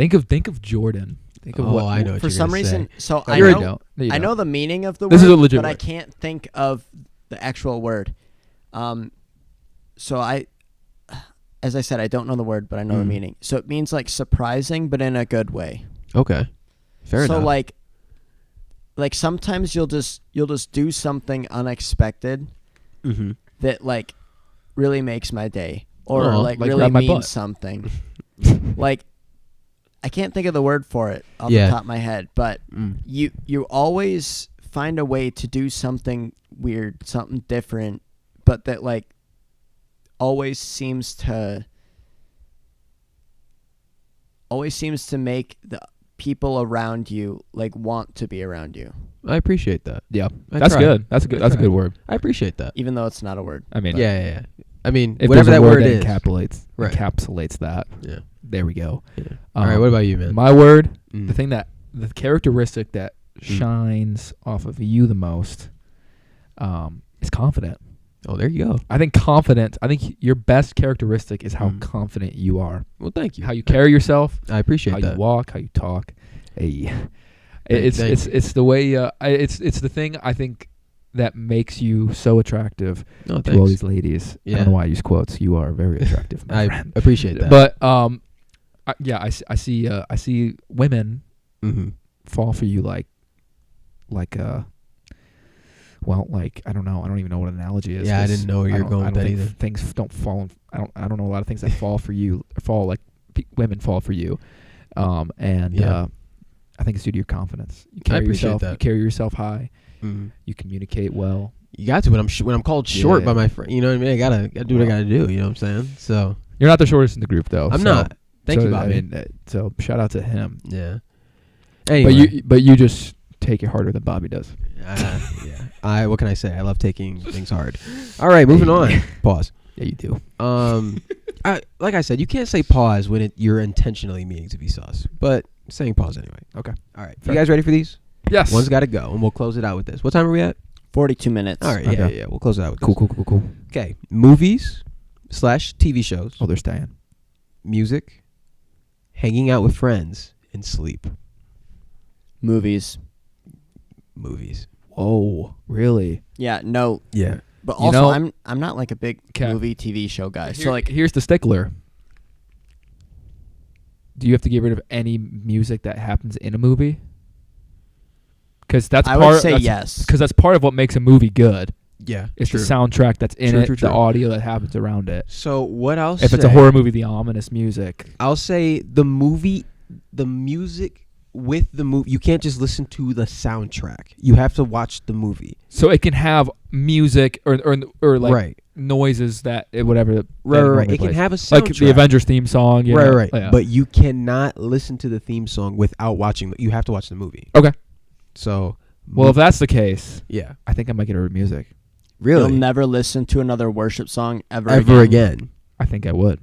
Think of Jordan. Think of what I know. What For you're some gonna reason, say. so No, I you know don't. No, you I don't. know the meaning of the This word, is a legit but I word. can't think of the actual word. So as I said, I don't know the word, but I know the meaning. So it means like surprising, but in a good way. Okay, fair enough. So like sometimes you'll just do something unexpected Mm-hmm. that like really makes my day, or Aw, like like really grab my means butt. something. Like I can't think of the word for it off Yeah. the top of my head, but Mm. you always find a way to do something weird, something different, but that like always seems to make the people around you like want to be around you, I appreciate that. Yeah, I that's tried. good. That's a good. I That's a tried. good word. I appreciate that. even though it's not a word. I mean, Yeah. I mean, if whatever there's that a word that is. Right. encapsulates that. Yeah. There we go. Yeah. All right. What about you, man? My word, Mm. the characteristic that shines off of you the most, is confident. Oh, there you go. I think your best characteristic is how Mm. confident you are, Well, thank you. how you carry yourself, I appreciate how that. you walk, how you talk. Hey, Thank you. it's the way. It's the thing I think that makes you so attractive No, to all thanks. these ladies. I Yeah. don't know why I use quotes. You are very attractive, my I friend. appreciate that. But I see women mm-hmm. fall for you like I don't know. I don't even know what an analogy is. Yeah, I 'cause didn't know where you were going with that think either. Things don't fall. I don't know a lot of things that fall for you. Women fall for you, and Yeah. I think it's due to your confidence. You I carry appreciate yourself. that. You carry yourself high. Mm-hmm. You communicate well. You got to when I'm called short Yeah. by my friend. You know what I mean? I gotta do what I gotta do. You know what I'm saying? So You're not the shortest in the group, though. I'm so- not. Thank so, you, Bobby. I mean, so shout out to him. Yeah. Anyway, But you just take it harder than Bobby does. yeah. What can I say? I love taking things hard. All right, moving on. Pause. Yeah, you do. Like I said, you can't say pause when you're intentionally meaning to be sus, but saying pause anyway. Okay. All right. Fair. You guys ready for these? Yes. One's got to go, and we'll close it out with this. What time are we at? 42 minutes. All right. Okay. Yeah. We'll close it out with Cool. this. Cool. Okay. Movies / TV shows, Oh, they're staying. music, hanging out with friends, and sleep. Movies. Movies. Whoa, really? Yeah, no. Yeah. But You also know- I'm not like a big Okay. movie TV show guy. So like here's the stickler. Do you have to get rid of any music that happens in a movie? Because that's I part. would say that's, yes. Because that's part of what makes a movie good. Yeah. It's true. the soundtrack that's in True, it, true, the true. audio that happens around it. So what else? If it's a horror movie, the ominous music. I'll say the music with the movie. You can't just listen to the soundtrack. You have to watch the movie. So it can have music or like right. noises that whatever. Right. It can have a soundtrack. like the Avengers theme song. You know? Right. Yeah. But you cannot listen to the theme song without watching. You have to watch the movie. Okay. So. Well, if that's the case, Yeah. I think I might get rid of music. Really. You'll never listen to another worship song ever again. I think I would.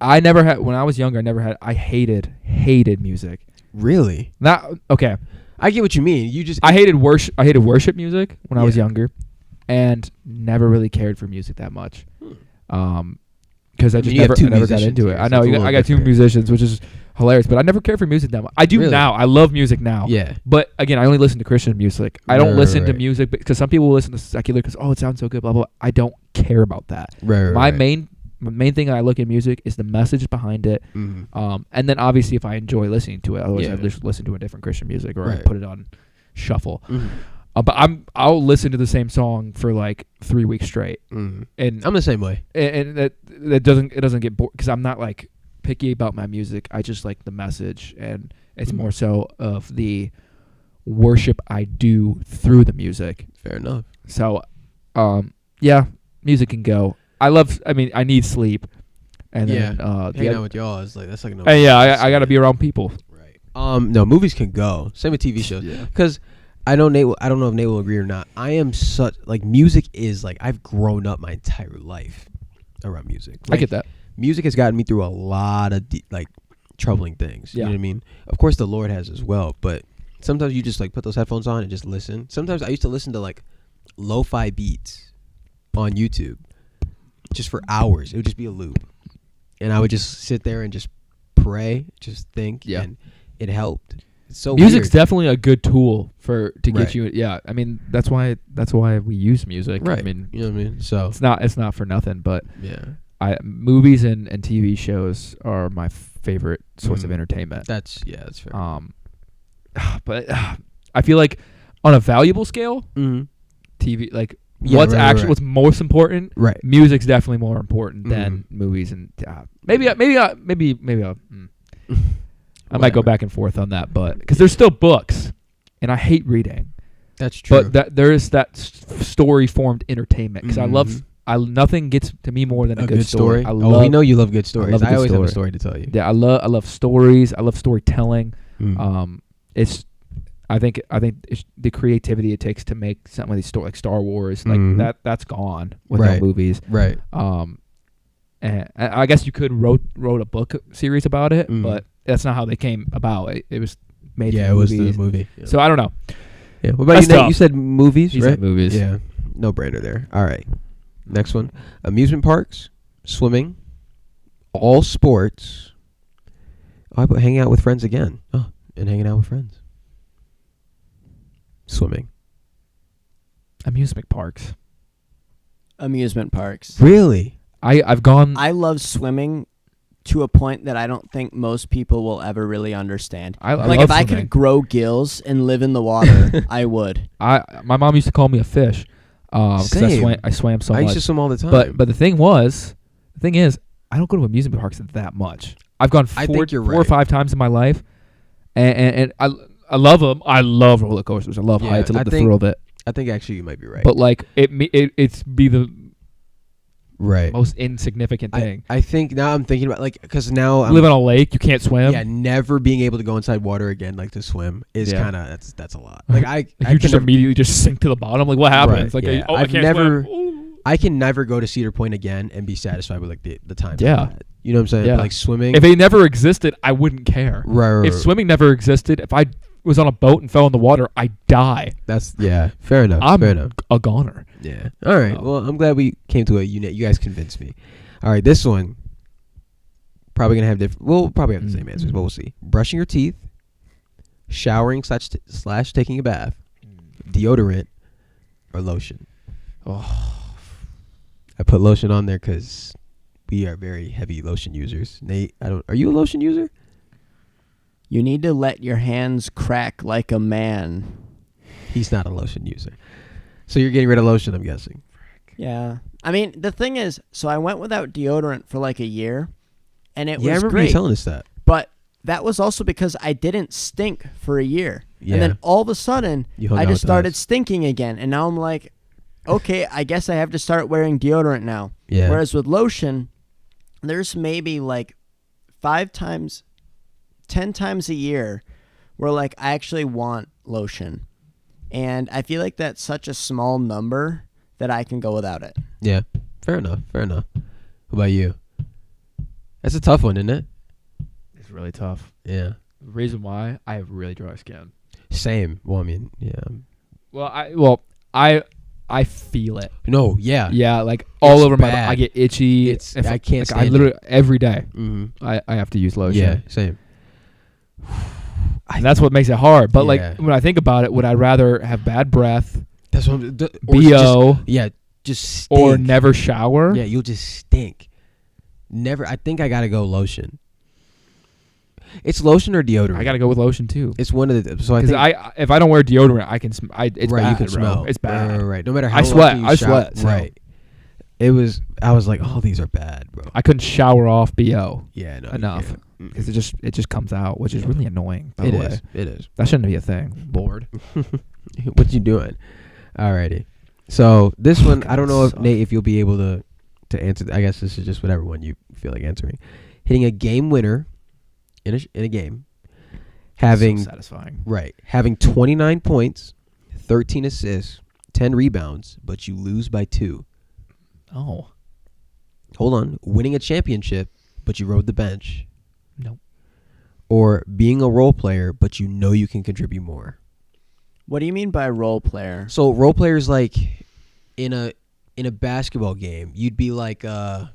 I never had when I was younger. I hated music. Really. Not okay. I get what you mean. You just. I hated worship music when I was Yeah. younger, and never really cared for music that much. Because I I just mean, you have two never got musicians into it. here, I so know it's a I little got two different. musicians, which is hilarious. But I never cared for music that much. I do Really? now. I love music now. Yeah. But again, I only listen to Christian music. I don't listen to Right. music because some people will listen to secular because it sounds so good. Blah blah. I don't care about that. Right. My main thing I look at music is the message behind it. Mm-hmm. And then obviously if I enjoy listening to it, otherwise Yeah. I just listen to a different Christian music or I Right. put it on shuffle. Mm-hmm. But I'll listen to the same song for like 3 weeks straight, Mm-hmm. and I'm the same way. that doesn't get bored because I'm not like picky about my music. I just like the message, and it's more so of the worship I do through the music. Fair enough. So, yeah, music can go. I need sleep, and Yeah. then Hanging out with y'all is like that's like no. and yeah, I got to be around people. Right. No, movies can go. Same with TV shows. Yeah. Because I don't know if Nate will agree or not. I am such like music is like I've grown up my entire life around music. I get that. Music has gotten me through a lot of troubling things. You Yeah. know what I mean? Of course, the Lord has as well. But sometimes you just like put those headphones on and just listen. Sometimes I used to listen to like lo-fi beats on YouTube just for hours. It would just be a loop, and I would just sit there and just pray, just think, Yeah. and it helped. It's so Music's weird. definitely a good tool to get Right. you. Yeah, I mean that's why we use music. Right. I mean, you know what I mean? So it's not for nothing, but yeah, movies and TV shows are my favorite source of entertainment. that's fair. But I feel like on a valuable scale, Mm-hmm. TV like Yeah, what's right, actually right. what's most important. Right. Music's definitely more important than movies and maybe I might go Whatever. back and forth on that, but because there's still books, and I hate reading. That's true. But there is that story formed entertainment because nothing gets to me more than a good story. We know you love good stories. love a I good always have a story. story to tell you. Yeah, I love stories. I love storytelling. It's I think it's the creativity it takes to make some of these stories like Star Wars that's gone with Right. no movies. Right. And I guess you could wrote a book series about it, but that's not how they came about. It was made. Yeah, for it was movies. the movie. Yeah. So I don't know. Yeah. What about That's you, Nate? tough. You said movies, He right? said movies. Yeah. No brainer there. All right. Next one. Amusement parks, swimming, all sports. Oh, I put hanging out with friends again. Oh, and hanging out with friends. Swimming. Amusement parks. Amusement parks. Really? I've gone. I love swimming to a point that I don't think most people will ever really understand. I Like love if I swimming. could grow gills and live in the water, I would. My mom used to call me a fish. 'Cause Same. I swam so I much. used to swim all the time. But the thing is, I don't go to amusement parks that much. I've gone I four think you're or right. 5 times in my life, and I love them. I love roller coasters. I love Yeah, heights. I love I the think- thrill of it. I think actually you might be right. But like it's be the right. most insignificant thing. I think now I'm thinking about like because now You I'm live on a lake, you can't swim. yeah, never being able to go inside water again, like to swim, is Yeah. kind of that's a lot. Like Like I you can just immediately just sink to the bottom. Like what happens? Right, Like yeah. I I've can't never- swim. Ooh. I can never go to Cedar Point again and be satisfied with like the time. that Yeah. I had. You know what I'm saying? Yeah. But, like swimming. If they never existed, I wouldn't care. right. If swimming never existed, if I was on a boat and fell in the water, I die. That's fair enough. I'm fair enough. a goner. Yeah. All right. Oh. Well, I'm glad we came to a unit. You guys convinced me. All right, this one probably gonna have different. We'll probably have the same answers, but we'll see. Brushing your teeth, showering slash taking a bath, deodorant, or lotion. Oh. I put lotion on there because we are very heavy lotion users. Nate, Are you a lotion user? You need to let your hands crack like a man. He's not a lotion user. So you're getting rid of lotion, I'm guessing. Yeah. I mean, the thing is, so I went without deodorant for like a year, and it Yeah, I was remember you great. telling us that. But that was also because I didn't stink for a year. Yeah. And then all of a sudden, You hung I out just with started us. stinking again. And now I'm like, okay, I guess I have to start wearing deodorant now. Yeah. Whereas with lotion, there's maybe like 5 times, 10 times a year where like I actually want lotion. And I feel like that's such a small number that I can go without it. Yeah. Fair enough. What about you? That's a tough one, isn't it? It's really tough. Yeah. The reason why I have really dry skin. Same. Well, I mean, yeah. I feel it. No, yeah. Yeah, like all It's over my bad. I get itchy. I can't like, I stand literally every day Mm-hmm. I have to use lotion. Yeah, same. And that's what makes it hard. But Yeah. like when I think about it, would I rather have bad breath, That's what I'm, BO, just stink. or never shower? Yeah, you'll just stink. Never. I think I gotta go lotion. It's lotion or deodorant. I got to go with lotion too. It's one of the. So I Because think if I don't wear deodorant, I can. It's right, bad. you can bro. smell. It's bad. Right. No matter how I sweat. often you I shower- sweat, so. Right. It was. I was like, oh, these are bad, bro. I couldn't shower off BO Yeah. No. you enough can't. because it just comes out, which is really annoying. By It the is. way, It is. that shouldn't be a thing. Lord. What you doing? Alrighty. So this one, I don't know if suck. Nate, if you'll be able to answer. I guess this is just whatever one you feel like answering. Hitting a game winner in a game, having so satisfying. having 29 points, 13 assists, 10 rebounds, but you lose by 2. Oh Hold on, winning a championship, but you rode the bench, no. or being a role player, but you know you can contribute more. What do you mean by role player? So role players, like in a basketball game, you'd be like a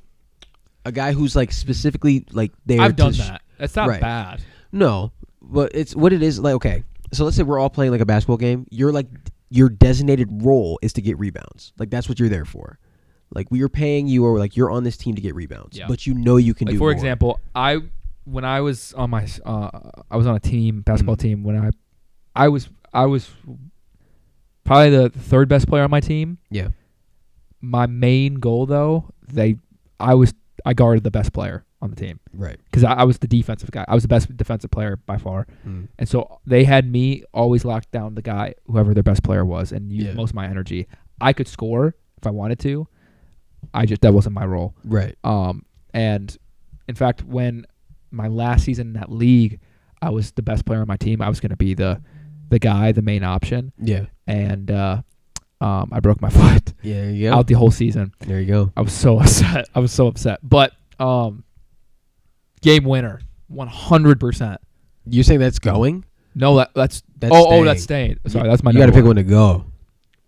guy who's like specifically like there. I've done to that. That's not Right. bad. No, but it's what it is. Like, okay, so let's say we're all playing like a basketball game. You're like, your designated role is to get rebounds. Like, that's what you're there for. Like, we are paying you, or like you're on this team to get rebounds. Yeah. But you know you can Like do for more. example, when I was on my I was on a team basketball team when I was probably the third best player on my team. Yeah. My main goal though, I guarded the best player on the team Right. because I was the defensive guy. I was the best defensive player by far, and so they had me always lock down the guy, whoever their best player was, and use most of my energy. I could score if I wanted to. That wasn't my role. Right. And in fact, when my last season in that league, I was the best player on my team. I was going to be the guy, the main option. Yeah. And I broke my foot. Yeah. There you go. Out the whole season. There you go. I was so upset. But game winner, 100%. You're saying that's going? No, that's staying. that's staying. Sorry, that's my. You got to pick one to go.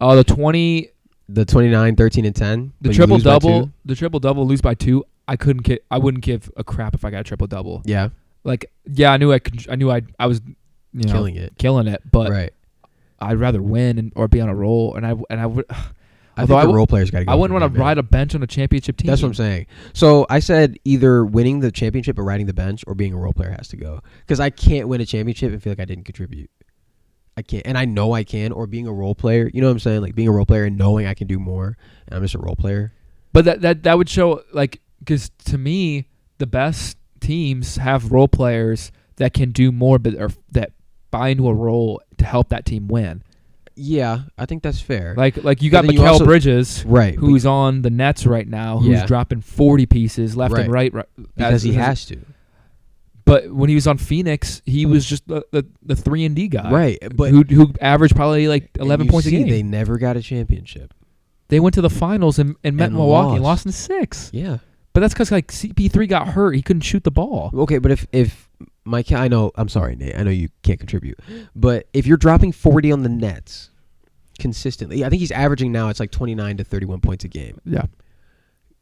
The 20. The 29, 13, and 10. The triple double. The triple double. Lose by 2. I wouldn't give a crap if I got a triple double. Yeah. Like, yeah, I knew I was, killing it. But right. I'd rather win or be on a roll, and I would. I think the role players got to go. I wouldn't want to ride a bench on a championship team. That's what I'm saying. So I said either winning the championship or riding the bench or being a role player has to go. Because I can't win a championship and feel like I didn't contribute. I can't, and I know I can. Or being a role player, you know what I'm saying? Like being a role player and knowing I can do more, and I'm just a role player. But that would show, like, because to me, the best teams have role players that can do more, or that buy into a role to help that team win. Yeah, I think that's fair. Like you got Mikal Bridges, right? Who's on the Nets right now, who's dropping 40 pieces left and right because he has to. But when he was on Phoenix, he was just the 3-and-D guy, right? But who averaged probably like 11 points a game. They never got a championship. They went to the finals and met Milwaukee and lost in 6. Yeah, but that's because like CP3 got hurt; he couldn't shoot the ball. Okay, but if I know, I'm sorry, Nate. I know you can't contribute, but if you're dropping 40 on the Nets consistently, I think he's averaging now. It's like 29 to 31 points a game. Yeah,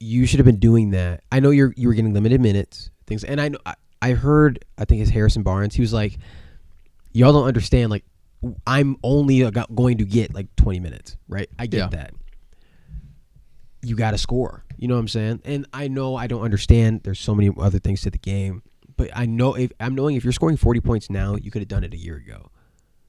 you should have been doing that. I know you were getting limited minutes, things, and I know. I heard, I think it's Harrison Barnes. He was like, y'all don't understand. Like, I'm only going to get like 20 minutes, right? I get that. You got to score. You know what I'm saying? And I know I don't understand. There's so many other things to the game. But I know if you're scoring 40 points now, you could have done it a year ago.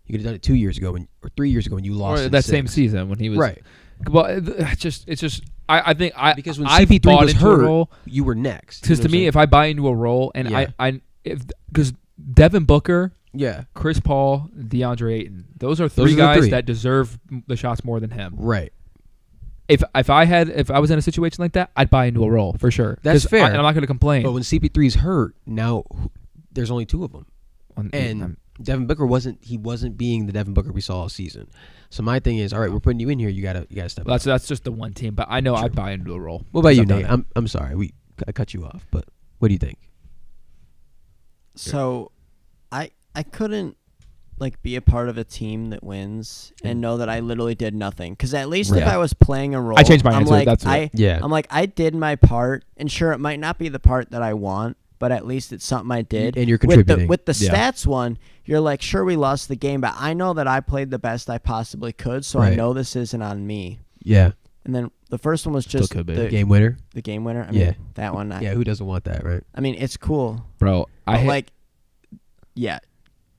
You could have done it 2 years ago or 3 years ago when you lost. Or that same season when he was. Right. Well, it's just. I think because when CP3 was hurt, you were next. Because to me, if I buy into a role and because Devin Booker, Chris Paul, DeAndre Ayton, those are three guys that deserve the shots more than him. Right. If I was in a situation like that, I'd buy into a role for sure. That's fair. And I'm not going to complain. But when CP3's hurt, now there's only 2 of them, and Devin Booker wasn't being the Devin Booker we saw all season. So my thing is, all right, we're putting you in here. You gotta step up. That's just the one team, but I know I'd buy into a role. What about you, Nate? I'm sorry, I cut you off, but what do you think? So, I couldn't like be a part of a team that wins and know that I literally did nothing. Because at least if I was playing a role, I changed my answer. Like, that's it. I'm like, I did my part, and sure, it might not be the part that I want, but at least it's something I did. And you're contributing. With the stats one, you're like, sure, we lost the game, but I know that I played the best I possibly could, so I know this isn't on me. Yeah. And then the first one was just the game winner. The game winner. I mean, that one. Who doesn't want that, right? I mean, it's cool, bro.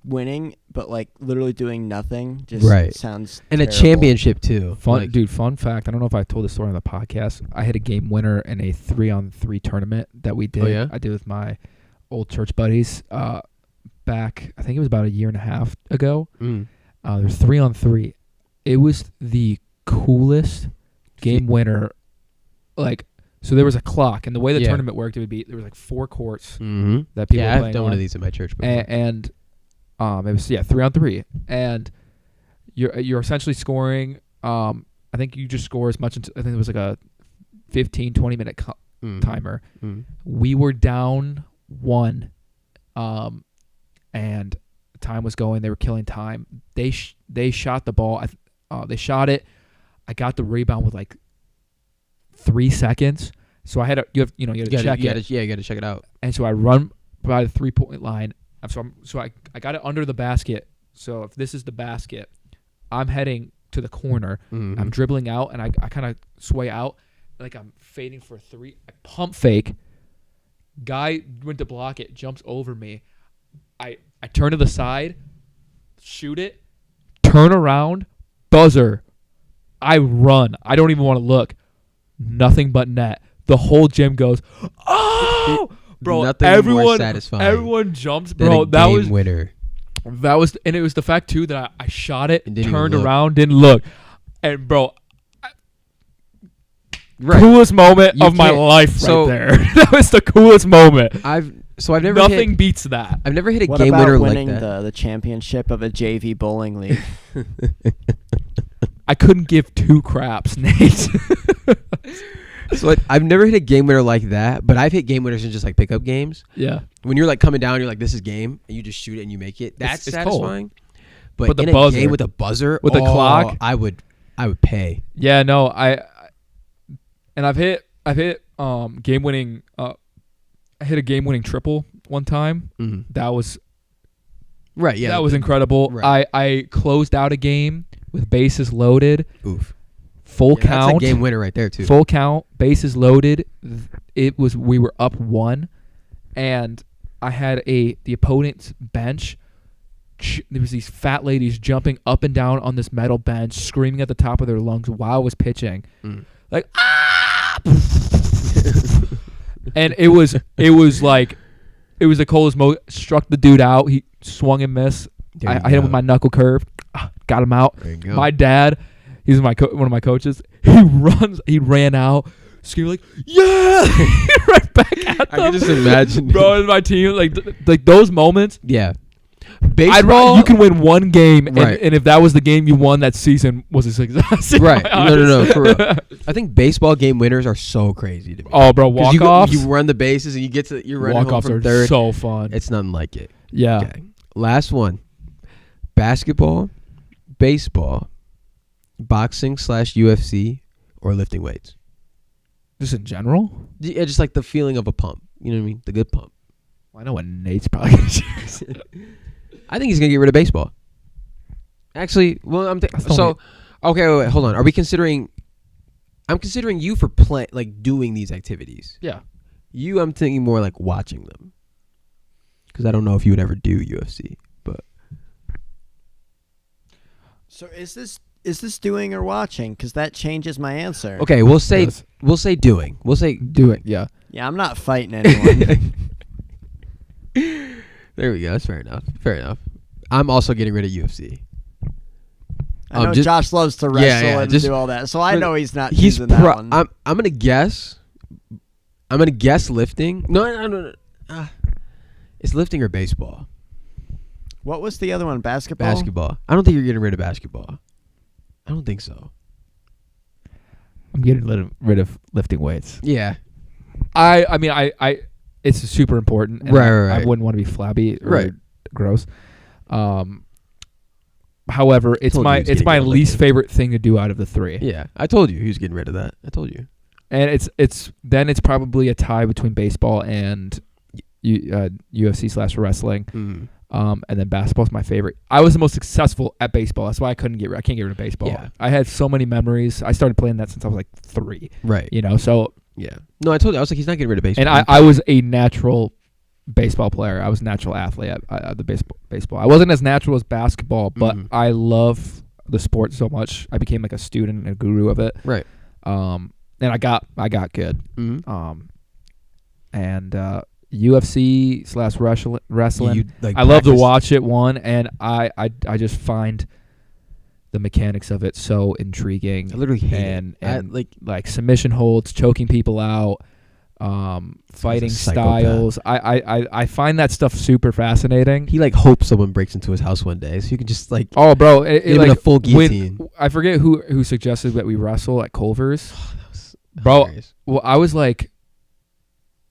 winning, but like literally doing nothing just sounds and terrible. A championship too. Fun fact. I don't know if I told this story on the podcast. I had a game winner in a 3-on-3 tournament that we did. Oh, yeah? I did with my old church buddies. Back, I think it was about a year and a half ago. There's 3-on-3. It was the coolest game winner. Like, so there was a clock, and the way the tournament worked, it would be there was like 4 courts that people were playing. I've done one of these at my church before. And it was 3-on-3, and you're essentially scoring. I think you just score as much. I think it was like a 15-20 minute timer. We were down 1, and time was going. They were killing time. They shot the ball. They shot it. I got the rebound with like 3 seconds. So I had to check it. You got to check it out. And so I run by the 3-point line. So I got it under the basket. So if this is the basket, I'm heading to the corner. Mhm. I'm dribbling out, and I kind of sway out like I'm fading for a 3. I pump fake. Guy went to block it, jumps over me. I turn to the side, shoot it, turn around, buzzer. I run. I don't even want to look. Nothing but net. The whole gym goes, oh, bro! Nothing more satisfying. Everyone jumps, than bro. a That game was winner. and it was the fact too that I shot it, And didn't turned even look. around, didn't look, and bro, Right. coolest moment You of my can't- life so- right there. That was the coolest moment. I've never Nothing hit, beats that. I've never hit a What game about winner like winning that. the championship of a JV bowling league? I couldn't give 2 craps, Nate. So I've never hit a game winner like that, but I've hit game winners in just like pickup games. Yeah. When you're like coming down, you're like, this is game, and you just shoot it and you make it. That's It's cold. satisfying. But the in a buzzer. game with a buzzer, With the clock? I would pay. Yeah, no, I've hit game winning I hit a game winning triple one time. Mm-hmm. That was Right. Yeah. that was incredible. Right. I closed out a game with bases loaded, Oof. full Yeah, count. That's a game winner right there too. Full count, bases loaded. We were up 1, and I had the opponent's bench. There was these fat ladies jumping up and down on this metal bench, screaming at the top of their lungs while I was pitching, like ah! And it was the coldest moment. Struck the dude out. He swung and missed. There I you hit him go. with my knuckle curve. Got him out. There you go. My dad, he's one of my coaches. He ran out, screaming like, "Yeah!" right back at them. I can just imagine, bro. And my team, like those moments. Yeah. I'd Baseball. rather you can win one game, Right. and if that was the game you won, that season was a success. in Right. my No, eyes. for real. I think baseball game winners are so crazy to me. Oh, bro, 'Cause walk-offs. You run the bases and you're running home Walk-offs from are third. so fun. It's nothing like it. Yeah. Okay. Last one. Basketball, baseball, boxing / UFC, or lifting weights. Just in general. Yeah, just like the feeling of a pump. You know what I mean? The good pump. I know what Nate's probably gonna choose. I think he's gonna get rid of baseball. Actually, well, okay, wait, hold on. Are we considering? I'm considering you for doing these activities. Yeah. You, I'm thinking more like watching them. Because I don't know if you would ever do UFC, but So is this doing or watching? Because that changes my answer. okay, we'll say Yes. doing. We'll say Do it. Yeah. Yeah, I'm not fighting anyone. There we go. That's fair enough. Fair enough. I'm also getting rid of UFC. I know just- Josh loves to wrestle yeah, and just- do all that, so I know he's not He's choosing that one. I'm gonna guess. I'm gonna guess lifting. No. It's lifting or baseball. What was the other one? Basketball? Basketball. I don't think you're getting rid of basketball. I don't think so. I'm getting rid of lifting weights. Yeah. I mean, it's super important. And Right. I wouldn't want to be flabby or Right. gross. However, it's Told you he was my getting rid of least lifting. favorite thing to do out of the 3. Yeah. I told you he was getting rid of that. I told you. And it's probably a tie between baseball and UFC / wrestling. Mm. And then basketball's my favorite. I was the most successful at baseball. That's why I can't get rid of baseball. Yeah. I had so many memories. I started playing that since I was like 3. Right. You know, so Yeah. No, I told you. I was like, he's not getting rid of baseball. and I was a natural baseball player. I was a natural athlete at the baseball. I wasn't as natural as basketball, but Mhm. I love the sport so much. I became like a student and a guru of it. Right. And I got good. Mm-hmm. And UFC / wrestling. like I love to practice- watch it and I just find the mechanics of it so intriguing. I literally hate and it. I, like submission holds, choking people out, fighting psychopath. styles. I find that stuff super fascinating. he like hopes someone breaks into his house one day, so you can just like Oh, bro, give it a full guillotine. I forget who suggested that we wrestle at Culver's. That was Bro, hilarious. Well, I was like,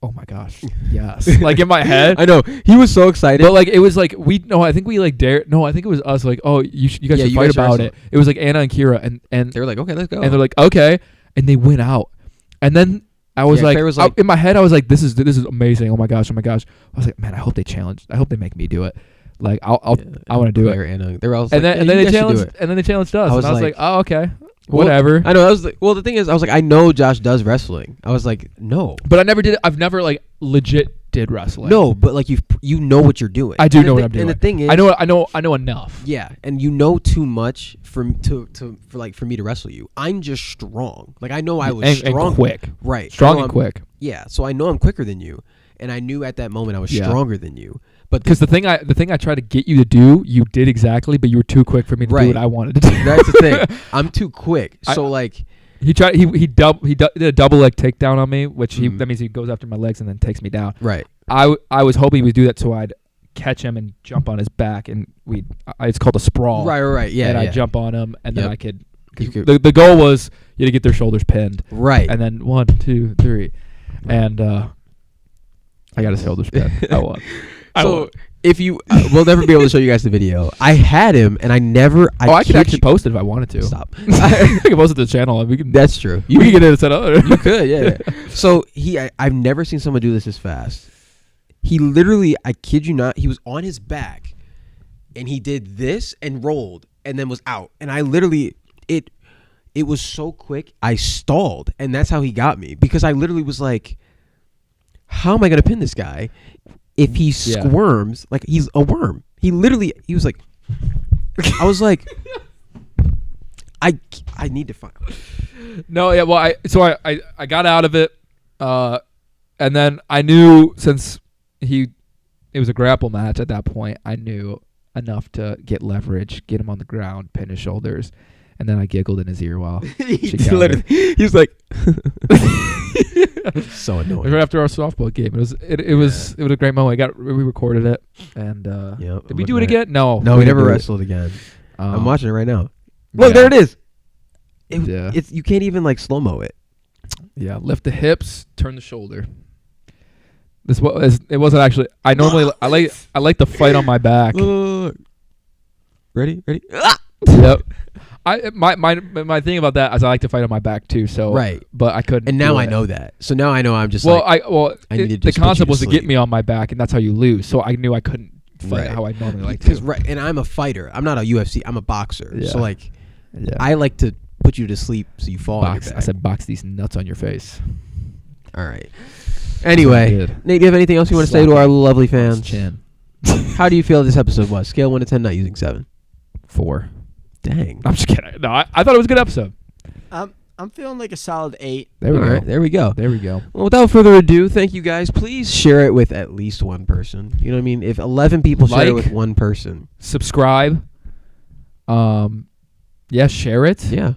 oh my gosh, yes. Like in my head. I know he was so excited. But like it was like I think we like dared. No, I think it was us. Like, oh, you guys Yeah, should you fight guys should about wrestle. it. It was like Anna and Kira, and they were like, okay, let's go. and they're like, okay, and they went out, and then I was Yeah, like, Claire was like- in my head, I was like, this is amazing. Oh my gosh. I was like, man, I hope they challenge. I hope they make me do it. Like, I want to do Claire it. and they were all And like, then yeah, they you guys should do challenged. it. And then they challenged us. I was And I was like- like, oh okay, Well, whatever. I know. I was like, well, the thing is, I was like, I know Josh does wrestling. I was like, no, But I never did. I've never like legit did wrestling. no, but like you know what you're doing. I do And the know what thi- I'm doing. And the thing is, I know enough. yeah, and you know too much for me to wrestle you. I'm just strong. Like I know I was strong, and quick, right? strong I know and I'm- quick. Yeah, so I know I'm quicker than you, and I knew at that moment I was Yeah. stronger than you. But Because the thing I tried to get you to do, you did exactly, but you were too quick for me to Right. do what I wanted to do. that's the thing. I'm too quick. So like, He tried. He did a double leg takedown on me, which Mhm. that means he goes after my legs and then takes me down. right? I was hoping he would do that so I'd catch him and jump on his back and it's called a sprawl. Right. Yeah, And yeah. I jump on him and then Yep. I could. You could- The goal was you to get their shoulders pinned right. and then 1, 2, 3, and I got his shoulders pinned. I won. So if you, we'll never be able to show you guys the video. I had him, and I I could kid actually you- post it if I wanted to. Stop. I could post it to the channel and we can. That's true. we can get it set up. You could, yeah. So I've never seen someone do this fast. He literally, I kid you not, he was on his back, and he did this and rolled, and then was out. And I literally, it was so quick, I stalled, and that's how he got me, because I literally was like, how am I gonna pin this guy if he squirms like he's a worm? He was like, I was like, I need to find. No, yeah. Well, I got out of it, and then I knew since it was a grapple match at that point, I knew enough to get leverage, get him on the ground, pin his shoulders, and then I giggled in his ear while she countered. He was like, so It was annoying. right after our softball game. It was a great moment. We recorded it, and Yeah, did we do it again? No, No, we didn't never do it. wrestled again. I'm Um, watching it right now. Look, yeah. there it is. Yeah. It's you can't even like slow mo it. Yeah, lift the hips, turn the shoulder. It wasn't actually. I normally I like to fight on my back. Ready? Yep. My thing about that is I like to fight on my back too. So Right. but I couldn't. And now do I it. know that. So now I know I'm just Well, like, I need to the just put you concept to was to get sleep. me on my back, and that's how you lose. So I knew I couldn't fight Right. how I normally like because to. right, and I'm a fighter. I'm not a UFC. I'm a boxer. Yeah. So like, Yeah. I like to put you to sleep so you fall. On box. your I back. said box these nuts on your face. All right. Anyway, Good. Nate, do you have anything else you want to say to Slap our it lovely on his fans? chin. How do you feel this episode was? Scale 1 to 10, not using 7. 4. Dang. I'm just kidding. No, I thought it was a good episode. I'm feeling like a solid 8. There we All go. right, there we go. There we go. Well, without further ado, thank you guys. Please share it with at least one person. You know what I mean? If 11 people share it Like. with one person, Subscribe. Yeah, share it. yeah.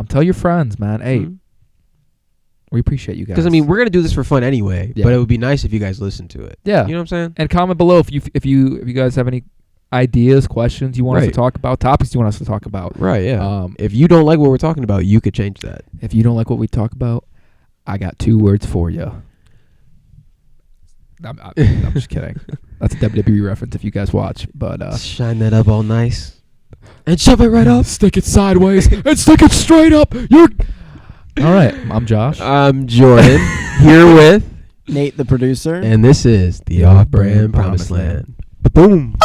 Tell your friends, man. Hey, Mhm. we appreciate you guys. Because I mean, we're gonna do this for fun anyway. Yeah. But it would be nice if you guys listen to it. yeah. You know what I'm saying? And comment below if you guys have any ideas, questions you want us to Right. talk about, topics you want us to talk about. Right. Yeah. Um, If you don't like what we're talking about, you could change that. If you don't like what we talk about, I got 2 words for you. I'm just kidding. That's a WWE reference if you guys watch. But Shine that up all nice, and shove it right up. stick it sideways and stick it straight up. You're all right. I'm Josh. I'm Jordan here with, Nate, the producer. and this is the Off-Brand Promised Land. Boom.